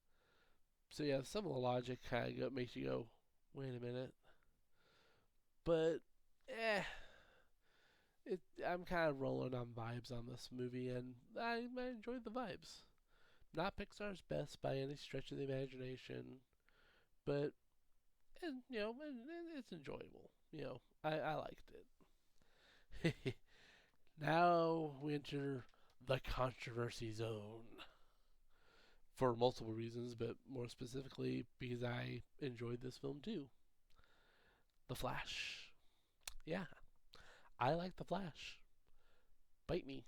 A: so yeah, some of the logic kind of makes you go, wait a minute, but eh, I'm kind of rolling on vibes on this movie, and I enjoyed the vibes. Not Pixar's best by any stretch of the imagination, but it's enjoyable. I liked it. Now we enter the controversy zone for multiple reasons, but more specifically because I enjoyed this film too. The Flash. Yeah, I like The Flash. Bite me.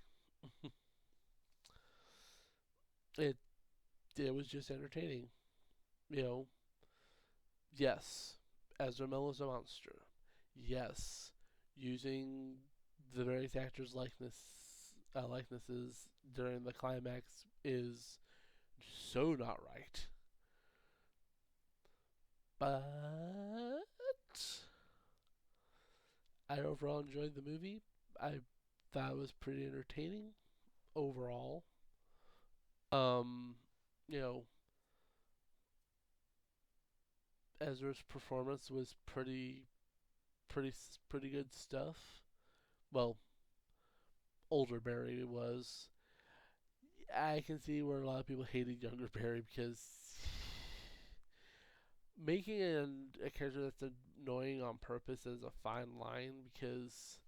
A: It it was just entertaining. You know, yes, Ezra Miller is a monster. Yes, using the various actors' likenesses during the climax is so not right. But I overall enjoyed the movie. I thought it was pretty entertaining overall. Um, you know, Ezra's performance was pretty good stuff. Well, older Barry was. I can see where a lot of people hated younger Barry because making a character that's annoying on purpose is a fine line because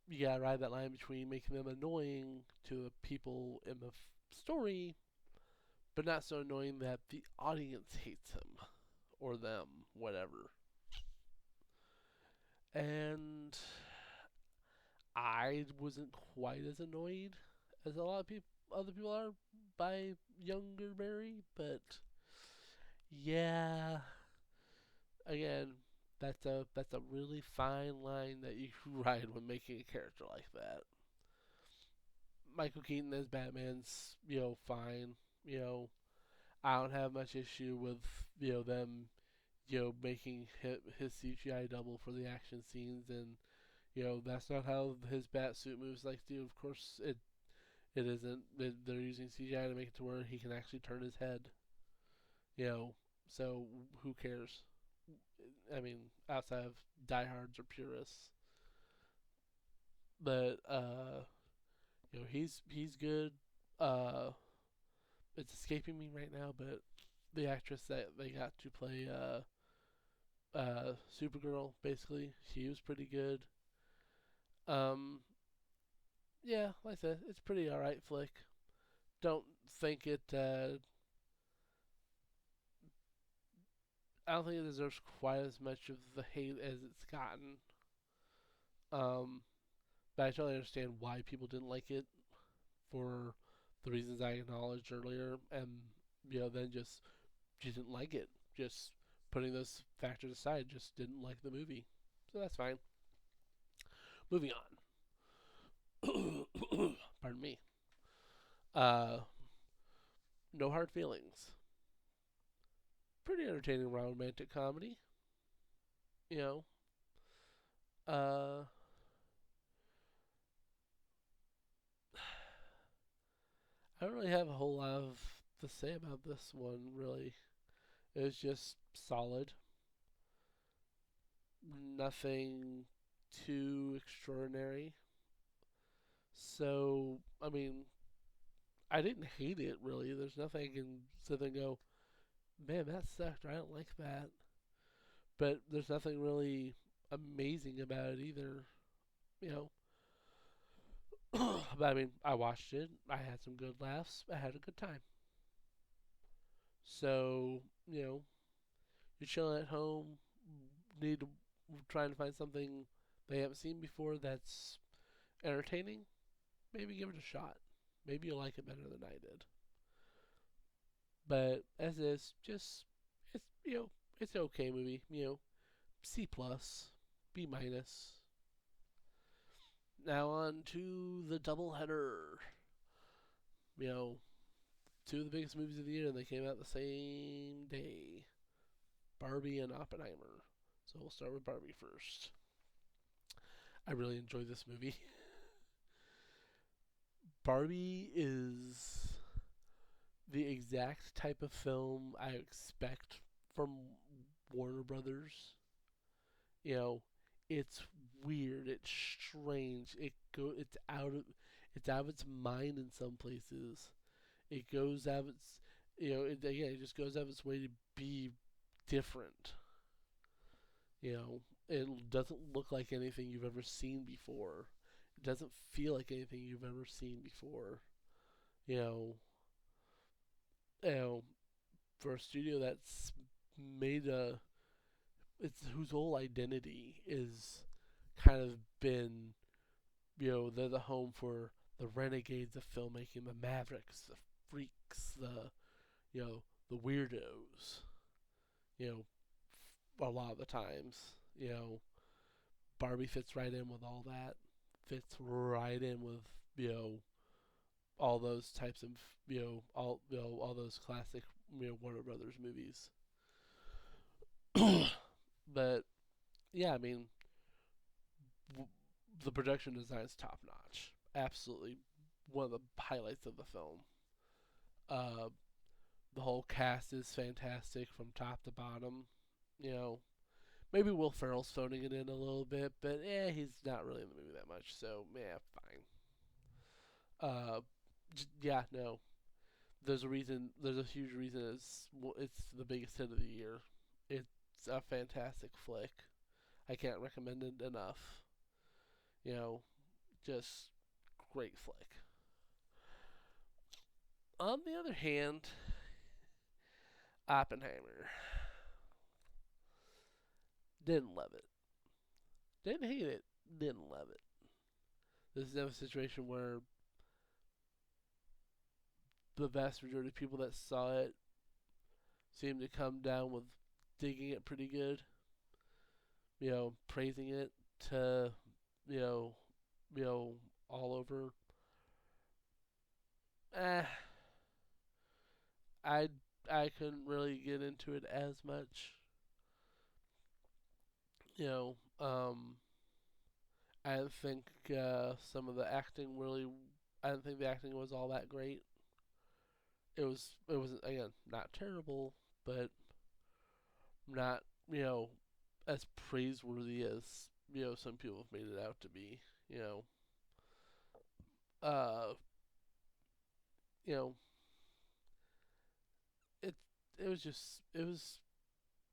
A: you gotta ride that line between making them annoying to the people in the story, but not so annoying that the audience hates him or them, whatever. And I wasn't quite as annoyed as a lot of other people are by younger Barry, but yeah, again, that's a really fine line that you ride when making a character like that. Michael Keaton as Batman's, fine. You know, I don't have much issue with them, making his CGI double for the action scenes, and that's not how his bat suit moves like do. Of course, it isn't. They're using CGI to make it to where he can actually turn his head. You know, so who cares? I mean, outside of diehards or purists, but he's good. Uh, it's escaping me right now, but the actress that they got to play Supergirl, basically, she was pretty good. Um, yeah, like I said, it's pretty alright flick. Don't think it. I don't think it deserves quite as much of the hate as it's gotten. Um, but I totally understand why people didn't like it for the reasons I acknowledged earlier, and then just didn't like it. Just putting those factors aside, just didn't like the movie. So that's fine. Moving on. Pardon me. Uh, No Hard Feelings. Pretty entertaining romantic comedy. You know. Uh, I don't really have a whole lot of to say about this one. Really, it was just solid. Nothing too extraordinary. So, I mean, I didn't hate it really. There's nothing I can sit there and go, man, that sucked, or I don't like that. But there's nothing really amazing about it either, you know. But I mean, I watched it. I had some good laughs. I had a good time. So, you're chilling at home, need to trying to find something they haven't seen before that's entertaining. Maybe give it a shot. Maybe you'll like it better than I did. But as is, just it's it's an okay movie. C plus, B minus. Now on to the doubleheader. You know, two of the biggest movies of the year, and they came out the same day. Barbie and Oppenheimer. So we'll start with Barbie first. I really enjoyed this movie. Barbie is the exact type of film I expect from Warner Brothers. You know, it's weird, it's strange, it's out of its mind in some places. It goes out of its it just goes out of its way to be different. You know, it doesn't look like anything you've ever seen before. It doesn't feel like anything you've ever seen before. You know, you know, for a studio that's made a it's whose whole identity is kind of been, they're the home for the renegades of filmmaking, the mavericks, the freaks, you know the weirdos, you know a lot of the times, Barbie fits right in with all that, fits right in with, all those types of, all those classic, Warner Brothers movies. But yeah, I mean, w- the production design is top notch. Absolutely one of the highlights of the film. Uh, the whole cast is fantastic from top to bottom. You know, maybe Will Ferrell's phoning it in a little bit, but he's not really in the movie that much. So yeah, fine. Uh, yeah, no. There's a reason. There's a huge reason. It's the biggest hit of the year. It's a fantastic flick. I can't recommend it enough. You know, just great flick. On the other hand, Oppenheimer, didn't love it. Didn't hate it. Didn't love it. This is a situation where the vast majority of people that saw it seemed to come down with digging it pretty good. Praising it to, you know, you know, all over. Eh, I I couldn't really get into it as much. You know, I didn't think some of the acting really. I didn't think the acting was all that great. It was again not terrible, but not as praiseworthy as some people have made it out to be. You know, uh, you know, it it was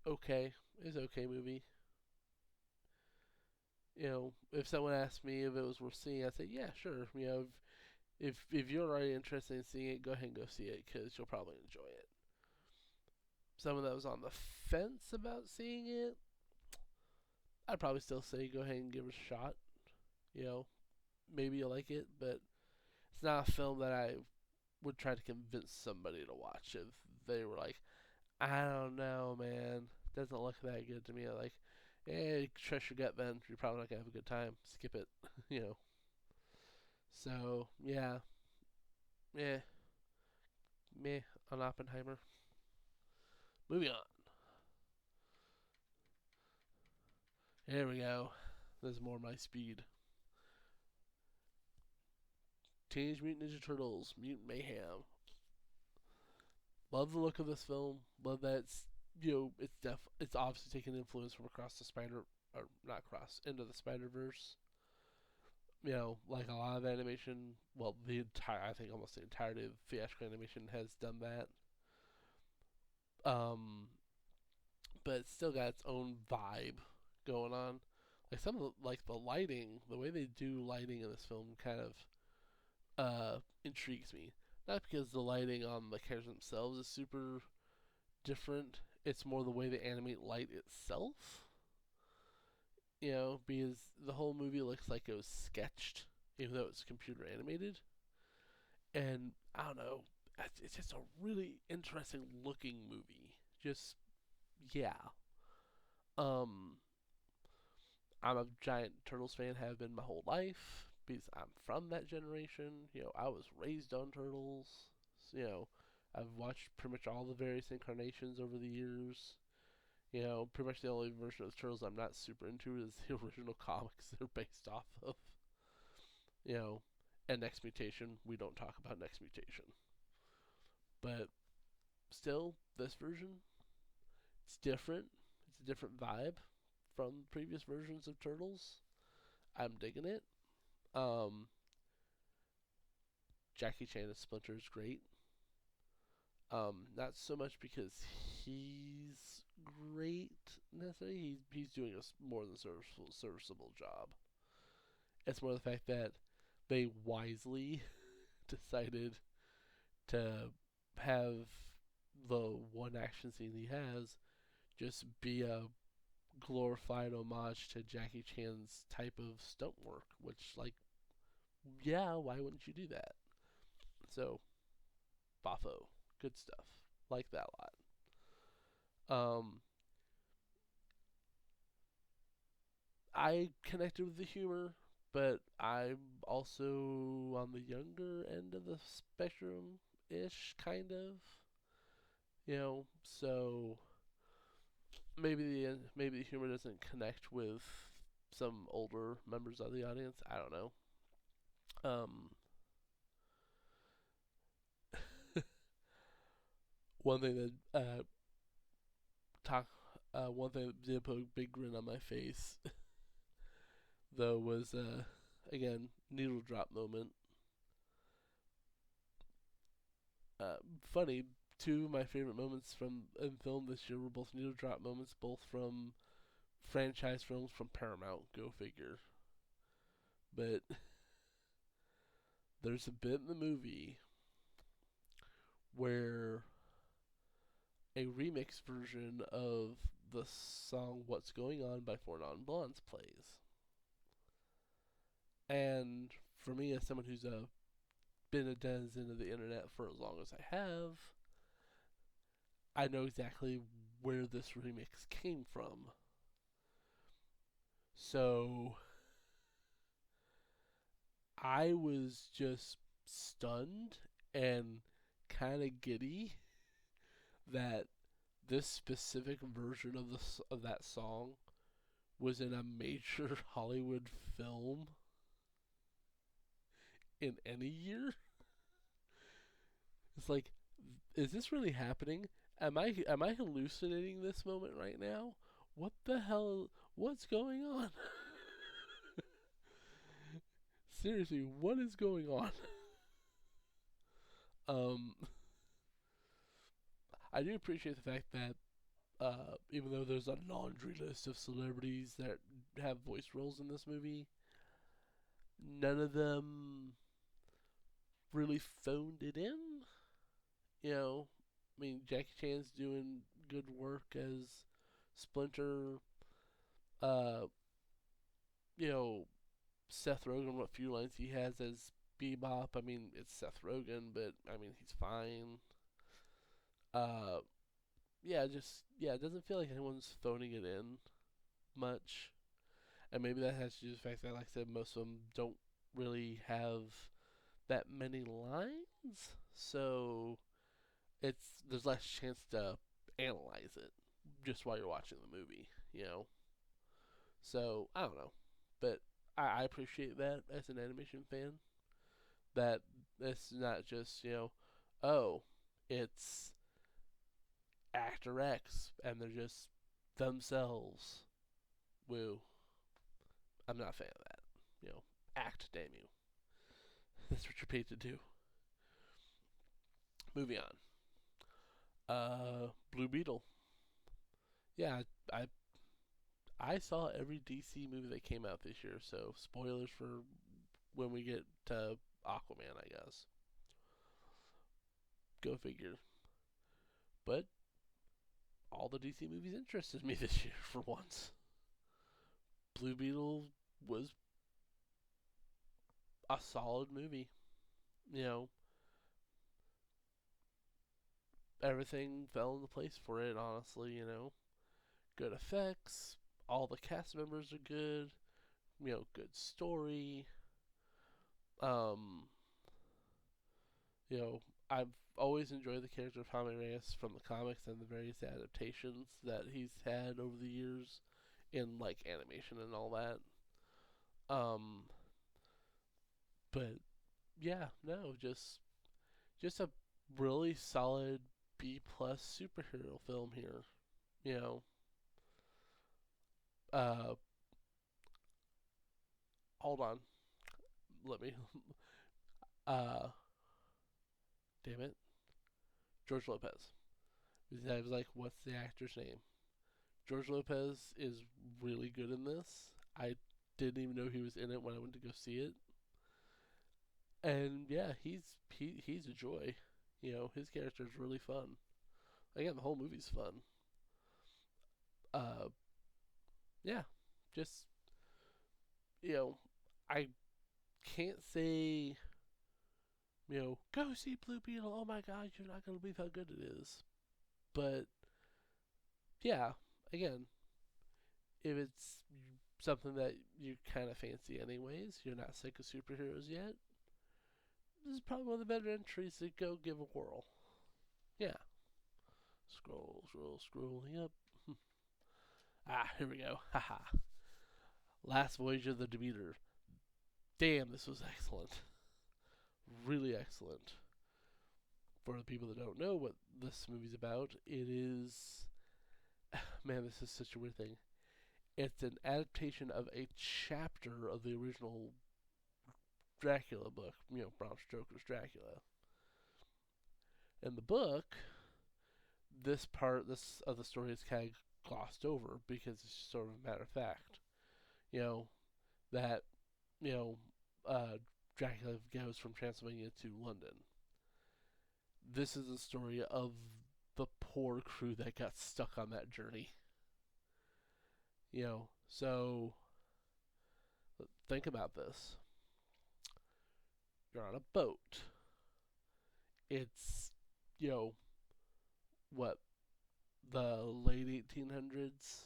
A: okay. It was an okay movie. If someone asked me if it was worth seeing, I'd say yeah, sure. If you're already interested in seeing it, go ahead and go see it because you'll probably enjoy it. Someone that was on the fence about seeing it, I'd probably still say go ahead and give it a shot. You know, maybe you'll like it, but it's not a film that I would try to convince somebody to watch if they were like, I don't know, man, doesn't look that good to me. I'm like, trust your gut, then. You're probably not gonna have a good time. Skip it, you know. So yeah, meh, meh on Oppenheimer. Moving on. Here we go. This is more my speed. Teenage Mutant Ninja Turtles: Mutant Mayhem. Love the look of this film. Love that it's obviously taken influence from across the Spider or not across into the Spider Verse. Like a lot of animation. Well, the entire I think almost the entirety of theatrical animation has done that. Um, but it's still got its own vibe going on. Like some of the lighting, the way they do lighting in this film, kind of intrigues me. Not because the lighting on the characters themselves is super different. It's more the way they animate light itself. Because the whole movie looks like it was sketched, even though it's computer animated. And I don't know, it's just a really interesting looking movie. Just yeah. Um, I'm a giant Turtles fan, have been my whole life because I'm from that generation. I was raised on Turtles. I've watched pretty much all the various incarnations over the years. Pretty much the only version of the Turtles I'm not super into is the original comics they're based off of. You know, and Next Mutation, we don't talk about Next Mutation. But still, this version, it's different. It's a different vibe from previous versions of Turtles. I'm digging it. Um, Jackie Chan as Splinter is great. Not so much because he's great necessarily. He's doing a more than serviceable job. It's more the fact that they wisely decided to have the one action scene he has just be a glorified homage to Jackie Chan's type of stunt work, which, like, yeah, why wouldn't you do that? So, Bafo, good stuff. Like that a lot. I connected with the humor, but I'm also on the younger end of the spectrum ish, kind of. So maybe the humor doesn't connect with some older members of the audience. I don't know. Um, one thing that talk one thing that did put a big grin on my face though was again, needle drop moment. Funny, two of my favorite moments from in film this year were both needle drop moments, both from franchise films from Paramount. Go figure. But there's a bit in the movie where a remix version of the song "What's Going On" by Four Non Blondes plays. And for me, as someone who's been a denizen of the internet for as long as I have, I know exactly where this remix came from. So I was just stunned and kind of giddy that this specific version of that song was in a major Hollywood film in any year. It's like, is this really happening? Am I hallucinating this moment right now? What the hell? What's going on? Seriously, what is going on? Um, I do appreciate the fact that even though there's a laundry list of celebrities that have voice roles in this movie, none of them really phoned it in. I mean, Jackie Chan's doing good work as Splinter. Uh, you know, Seth Rogen, what few lines he has as Bebop. I mean, it's Seth Rogen, but I mean, he's fine. Uh, yeah, it doesn't feel like anyone's phoning it in much, and maybe that has to do with the fact that, like I said, most of them don't really have that many lines, so there's less chance to analyze it just while you're watching the movie. So I don't know, but I appreciate that as an animation fan. That it's not just oh, it's Actor X and they're just themselves. Woo. I'm not a fan of that. Act, damn you. That's what you're paid to do. Moving on. Blue Beetle. Yeah, I I saw every DC movie that came out this year, so spoilers for when we get to Aquaman, I guess. Go figure. But all the DC movies interested me this year for once. Blue Beetle was a solid movie. You know, everything fell into place for it, honestly. Good effects, all the cast members are good. Good story. Um, you know, I've always enjoyed the character of Jaime Reyes from the comics and the various adaptations that he's had over the years in like animation and all that. Um, but yeah, no, just a really solid B plus superhero film here. You know, uh, hold on, let me, uh, damn it, George Lopez. I was like, what's the actor's name? George Lopez is really good in this. I didn't even know he was in it when I went to go see it. And yeah, he's a joy. His character is really fun. Again, the whole movie's fun. Uh, yeah, just you know, I can't say go see Blue Beetle. Oh my God, you're not gonna believe how good it is. But yeah, again, if it's something that you kind of fancy anyways, you're not sick of superheroes yet, this is probably one of the better entries to go give a whirl. Yeah. Scrolling up. Here we go. Haha. Last Voyage of the Demeter. Damn, this was excellent. Really excellent. For the people that don't know what this movie's about, it is. Man, this is such a weird thing. It's an adaptation of a chapter of the original Dracula book, Bram Stoker's Dracula. In the book, this of the story is kind of glossed over because it's sort of a matter of fact. You know, that, you know, Dracula goes from Transylvania to London. This is the story of the poor crew that got stuck on that journey. So think about this. You're on a boat. It's, you know, what, the late 1800s,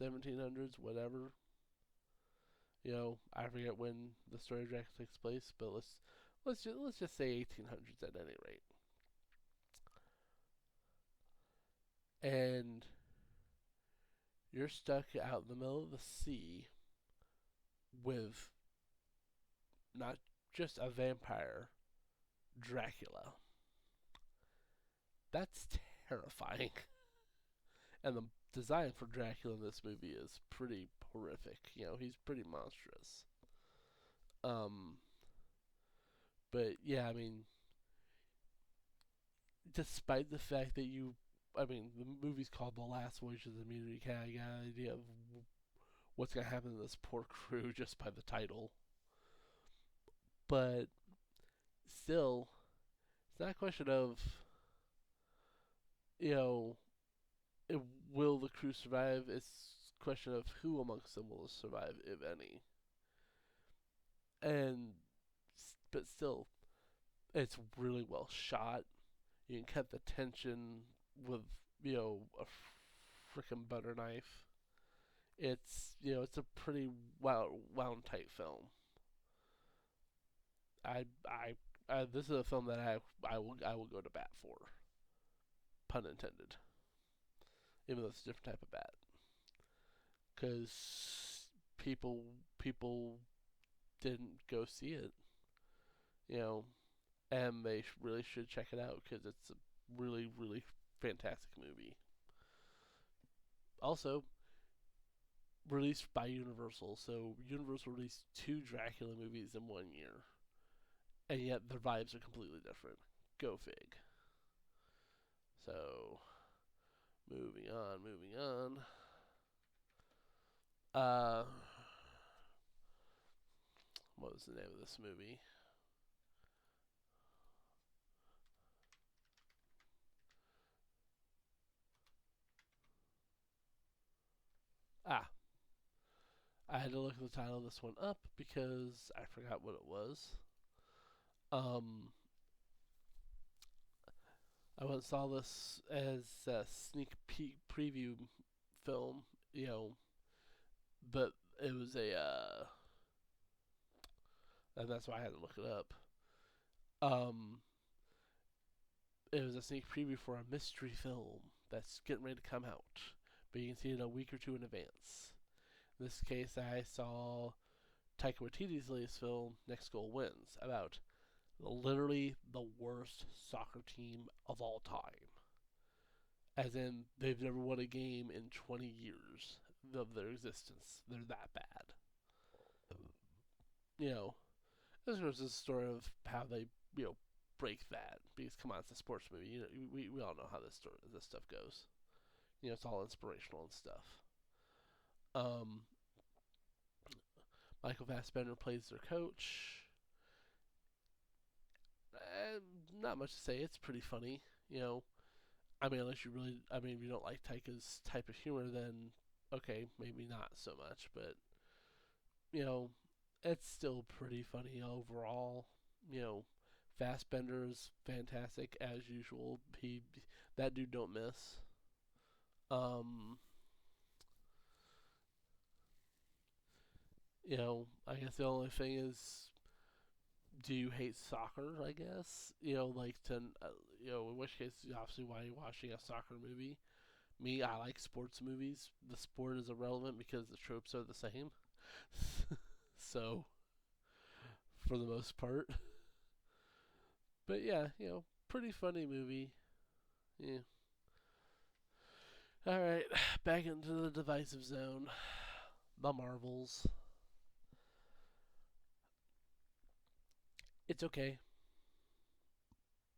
A: 1700s, whatever. I forget when the story of Dracula takes place, but let's just say 1800s at any rate. And you're stuck out in the middle of the sea with not just a vampire, Dracula. That's terrifying. And the design for Dracula in this movie is pretty horrific. He's pretty monstrous. Um, but yeah, I mean, despite the fact that the movie's called The Last Voyage of the Demeter, you kind of got an idea of what's gonna happen to this poor crew just by the title. But still, it's not a question of you know it, will the crew survive. It's a question of who amongst them will survive, if any. And but still, it's really well shot. You can cut the tension with a freaking butter knife. It's a pretty wound tight film. This is a film that I will go to bat for, pun intended. Even though it's a different type of bat, because people didn't go see it, you know, and they really should check it out because it's a really really fantastic movie. Also, released by Universal, so Universal released two Dracula movies in 1 year, and yet their vibes are completely different. Go fig. So, moving on. Uh, what was the name of this movie? Ah, I had to look the title of this one up because I forgot what it was. Um, I once saw this as a sneak peek preview film, but it was and that's why I had to look it up. Um, it was a sneak preview for a mystery film that's getting ready to come out, but you can see it a week or two in advance. In this case, I saw Taika Waititi's latest film, Next Goal Wins, about literally the worst soccer team of all time. As in, they've never won a game in 20 years of their existence. They're that bad. You know, this was a story of how they, you know, break that. Because come on, it's a sports movie. You know, we all know how this stuff goes. You know, it's all inspirational and stuff. Um, Michael Fassbender plays their coach. Not much to say. It's pretty funny. You know, I mean, unless you really, I mean, if you don't like Taika's type of humor, then okay, maybe not so much. But you know, it's still pretty funny overall. You know, Fassbender is fantastic as usual. That dude don't miss. Um, you know, I guess the only thing is, do you hate soccer? I guess you know, like to, you know, in which case, obviously, why are you watching a soccer movie? Me, I like sports movies. The sport is irrelevant because the tropes are the same. So, for the most part, but yeah, you know, pretty funny movie. Yeah. All right, back into the divisive zone. The Marvels. It's okay.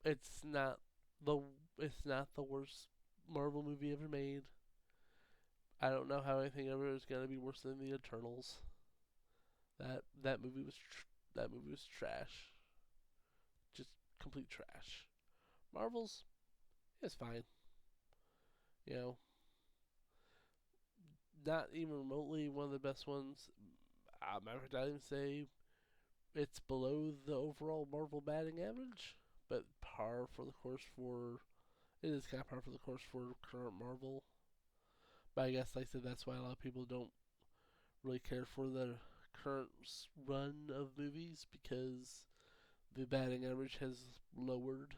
A: It's not the it's not the worst Marvel movie ever made. I don't know how anything ever is gonna be worse than the Eternals. That movie was that movie was trash, just complete trash. Marvel's it's fine, you know, not even remotely one of the best ones. Matter of fact, I even say it's below the overall Marvel batting average, but par for the course for it is kind of par for the course for current Marvel. But I guess, like I said, that's why a lot of people don't really care for the current run of movies because the batting average has lowered.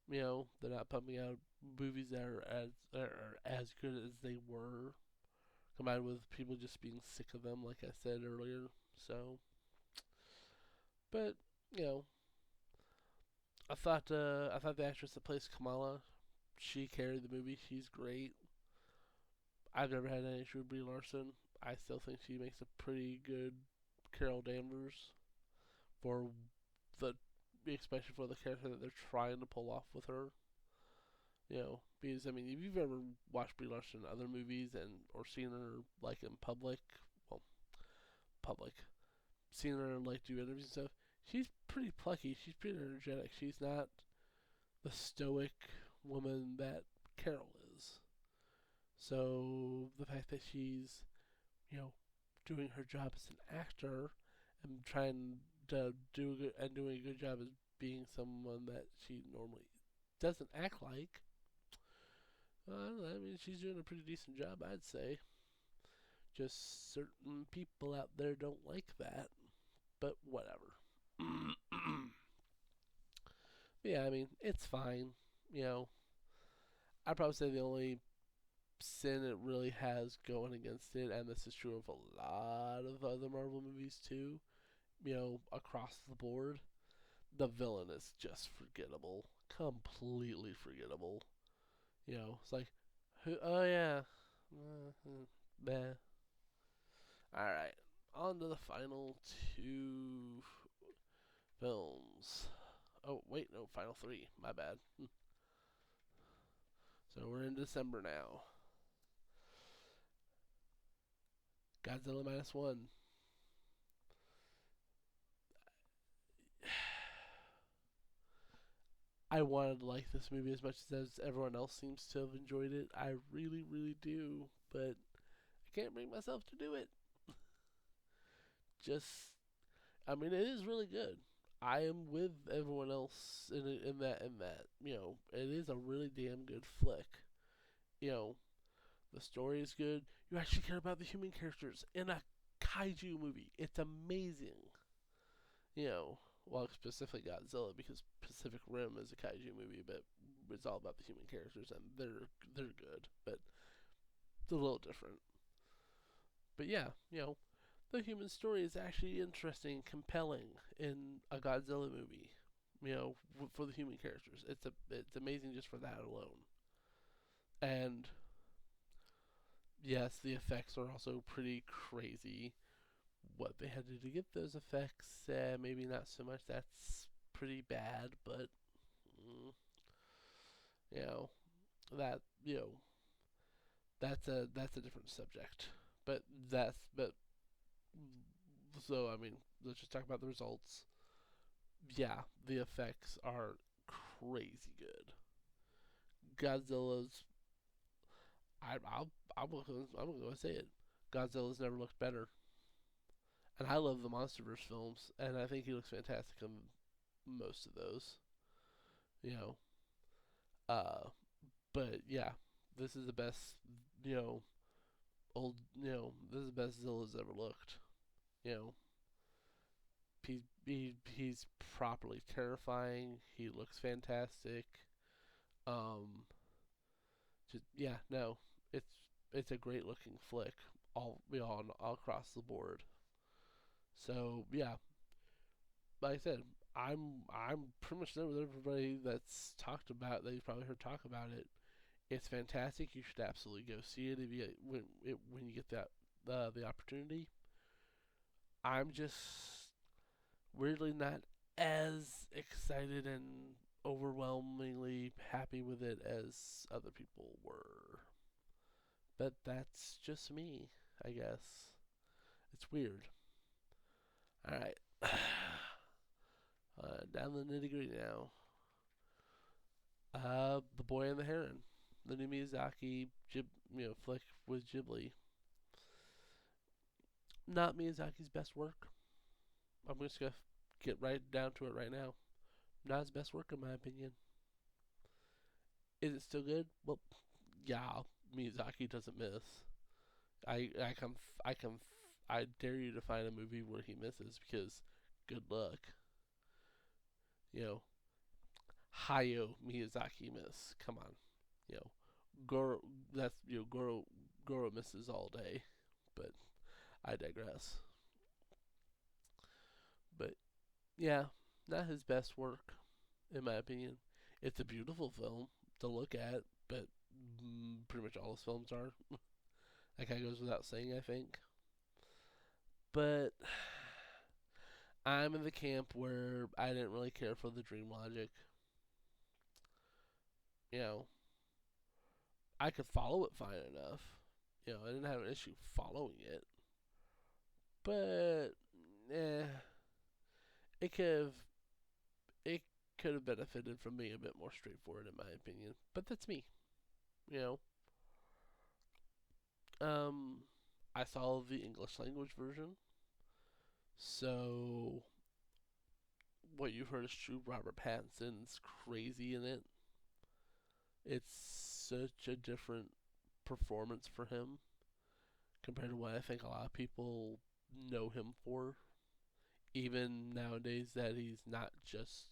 A: You know, they're not pumping out movies that are as good as they were, combined with people just being sick of them, like I said earlier. So, but you know, I thought the actress that plays Kamala, she carried the movie. She's great. I've never had any issue with Brie Larson. I still think she makes a pretty good Carol Danvers for the, especially for the character that they're trying to pull off with her. You know, because I mean, if you've ever watched Brie Larson in other movies and or seen her like in public, well, public, seen her like do interviews and stuff, she's pretty plucky. She's pretty energetic. She's not the stoic woman that Carol is. So the fact that she's, you know, doing her job as an actor and trying to doing a good job as being someone that she normally doesn't act like. I mean, she's doing a pretty decent job, I'd say. Just certain people out there don't like that, but whatever. Yeah, I mean, it's fine. You know, I'd probably say the only sin it really has going against it, and this is true of a lot of other Marvel movies too, you know, across the board, the villain is just forgettable. Completely forgettable. You know, it's like, oh yeah. Meh. Alright, on to the final two films. Oh, wait, no, final three. My bad. So we're in December now. Godzilla Minus One. I wanted to like this movie as much as everyone else seems to have enjoyed it. I really, really do, but I can't bring myself to do it. Just, I mean, it is really good. I am with everyone else in that. You know, it is a really damn good flick. You know, The story is good. You actually care about the human characters in a kaiju movie. It's amazing. You know, well, specifically Godzilla because Pacific Rim is a kaiju movie, but it's all about the human characters and they're good, but it's a little different. But yeah, the human story is actually interesting, compelling in a Godzilla movie. For the human characters, it's amazing just for that alone. And yes, the effects are also pretty crazy. What they had to do to get those effects, maybe not so much. That's pretty bad, but mm, you know that that's a different subject. But but so I mean, let's just talk about the results. Yeah, the effects are crazy good. Godzilla's I I'll I'm gonna say it. Godzilla's never looked better, and I love the MonsterVerse films, and I think he looks fantastic in most of those. You know, uh, but yeah, this is the best. You know, this is the best Zilla's ever looked. You know, he's properly terrifying. He looks fantastic. Um, just yeah, no, it's it's a great looking flick all across the board. So yeah, like I said, I'm pretty much there with everybody that's talked about that you've probably heard talk about it. It's fantastic. You should absolutely go see it if you when you get the opportunity. I'm just weirdly not as excited and overwhelmingly happy with it as other people were. But that's just me, I guess. It's weird. Alright. Down the nitty gritty now. The Boy and the Heron, the new Miyazaki flick with Ghibli. Not Miyazaki's best work. I'm just gonna get right down to it right now. Not his best work in my opinion. Is it still good? Well, yeah. Miyazaki doesn't miss. I can I can I dare you to find a movie where he misses because good luck. You know, Hayao Miyazaki miss. Come on. You know, Goro that's Goro misses all day, but I digress. But yeah, not his best work in my opinion. It's a beautiful film to look at, but pretty much all his films are. That kind of goes without saying, I think. But I'm in the camp where I didn't really care for the dream logic. You know, I could follow it fine enough. I didn't have an issue following it, but eh, it could have it could have benefited from being a bit more straightforward, in my opinion. But that's me. You um, I saw the English language version, so what you've heard is true. Robert Pattinson's crazy in it. It's such a different performance for him compared to what I think a lot of people know him for. Even nowadays, that he's not just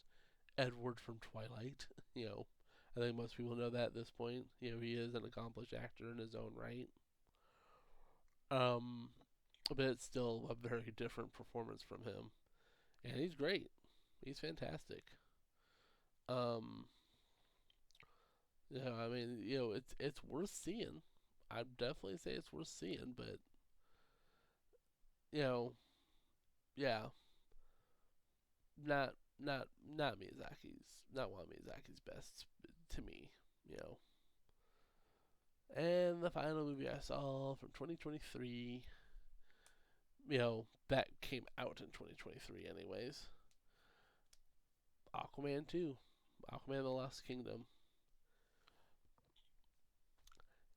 A: Edward from Twilight. I think most people know that at this point. He is an accomplished actor in his own right. Um, but it's still a very different performance from him, and he's great. He's fantastic. Um, I mean, it's worth seeing. I'd definitely say it's worth seeing, but you know, yeah, not not not one of Miyazaki's best to me. You know, and the final movie I saw from 2023, that came out in 2023, anyways. Aquaman 2, Aquaman: The Lost Kingdom.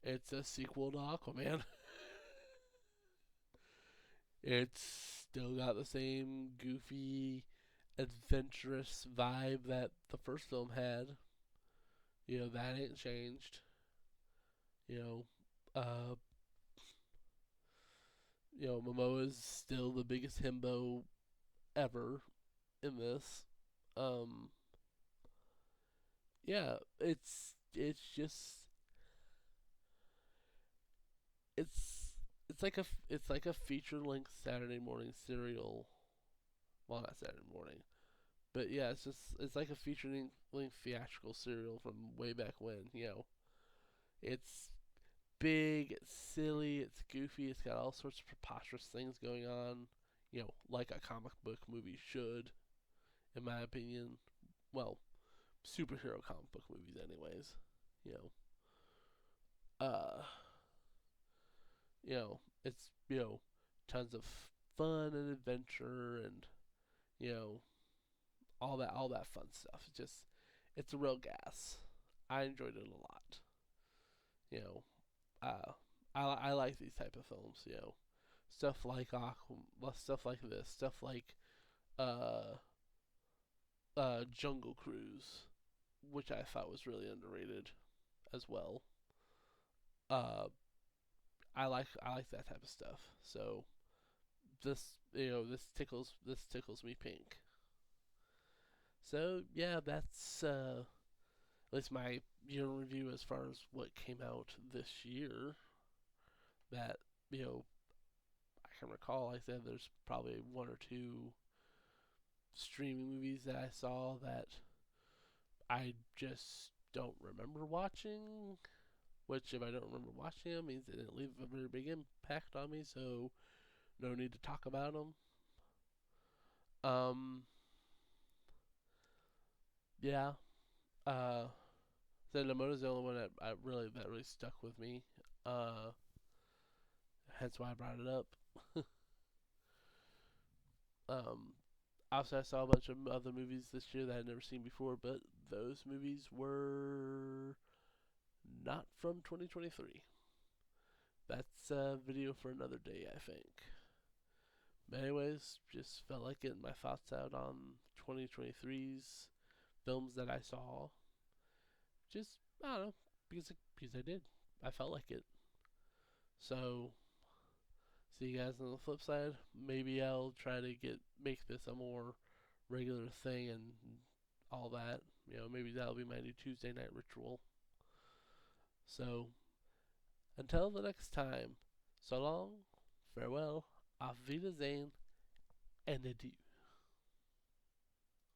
A: It's a sequel to Aquaman. It's still got the same goofy, adventurous vibe that the first film had. That ain't changed. You know, Uh, Momoa is still the biggest himbo ever in this. Um, yeah, it's just it's it's like a feature length Saturday morning serial. Well, not Saturday morning, but yeah, it's like a feature length theatrical serial from way back when. It's big, it's silly, it's goofy, it's got all sorts of preposterous things going on. Like a comic book movie should, in my opinion. Well, superhero comic book movies, anyways. You uh, it's tons of fun and adventure and you know all that fun stuff. It's a real gas. I enjoyed it a lot. You know, I like these type of films. Stuff like stuff like this, stuff like uh Jungle Cruise, which I thought was really underrated as well. Uh, I like that type of stuff. So this tickles me pink. So yeah, that's at least my year in review as far as what came out this year. That you know I can recall. Like I said, there's probably one or two streaming movies that I saw that I just don't remember watching. Which, if I don't remember watching them, means they didn't leave a very big impact on me. So no need to talk about them. Um, yeah. Uh, Zendemoto is the only one that really stuck with me. Uh, Hence why I brought it up. Um, Also, I saw a bunch of other movies this year that I'd never seen before, but those movies were not from 2023. That's a video for another day, I think. But anyways, just felt like getting my thoughts out on 2023's films that I saw. Just I don't know because I did. I felt like it. So see you guys on the flip side. Maybe I'll try to make this a more regular thing and all that. Maybe that'll be my new Tuesday night ritual. So until the next time, so long, farewell, auf Wiedersehen, and adieu.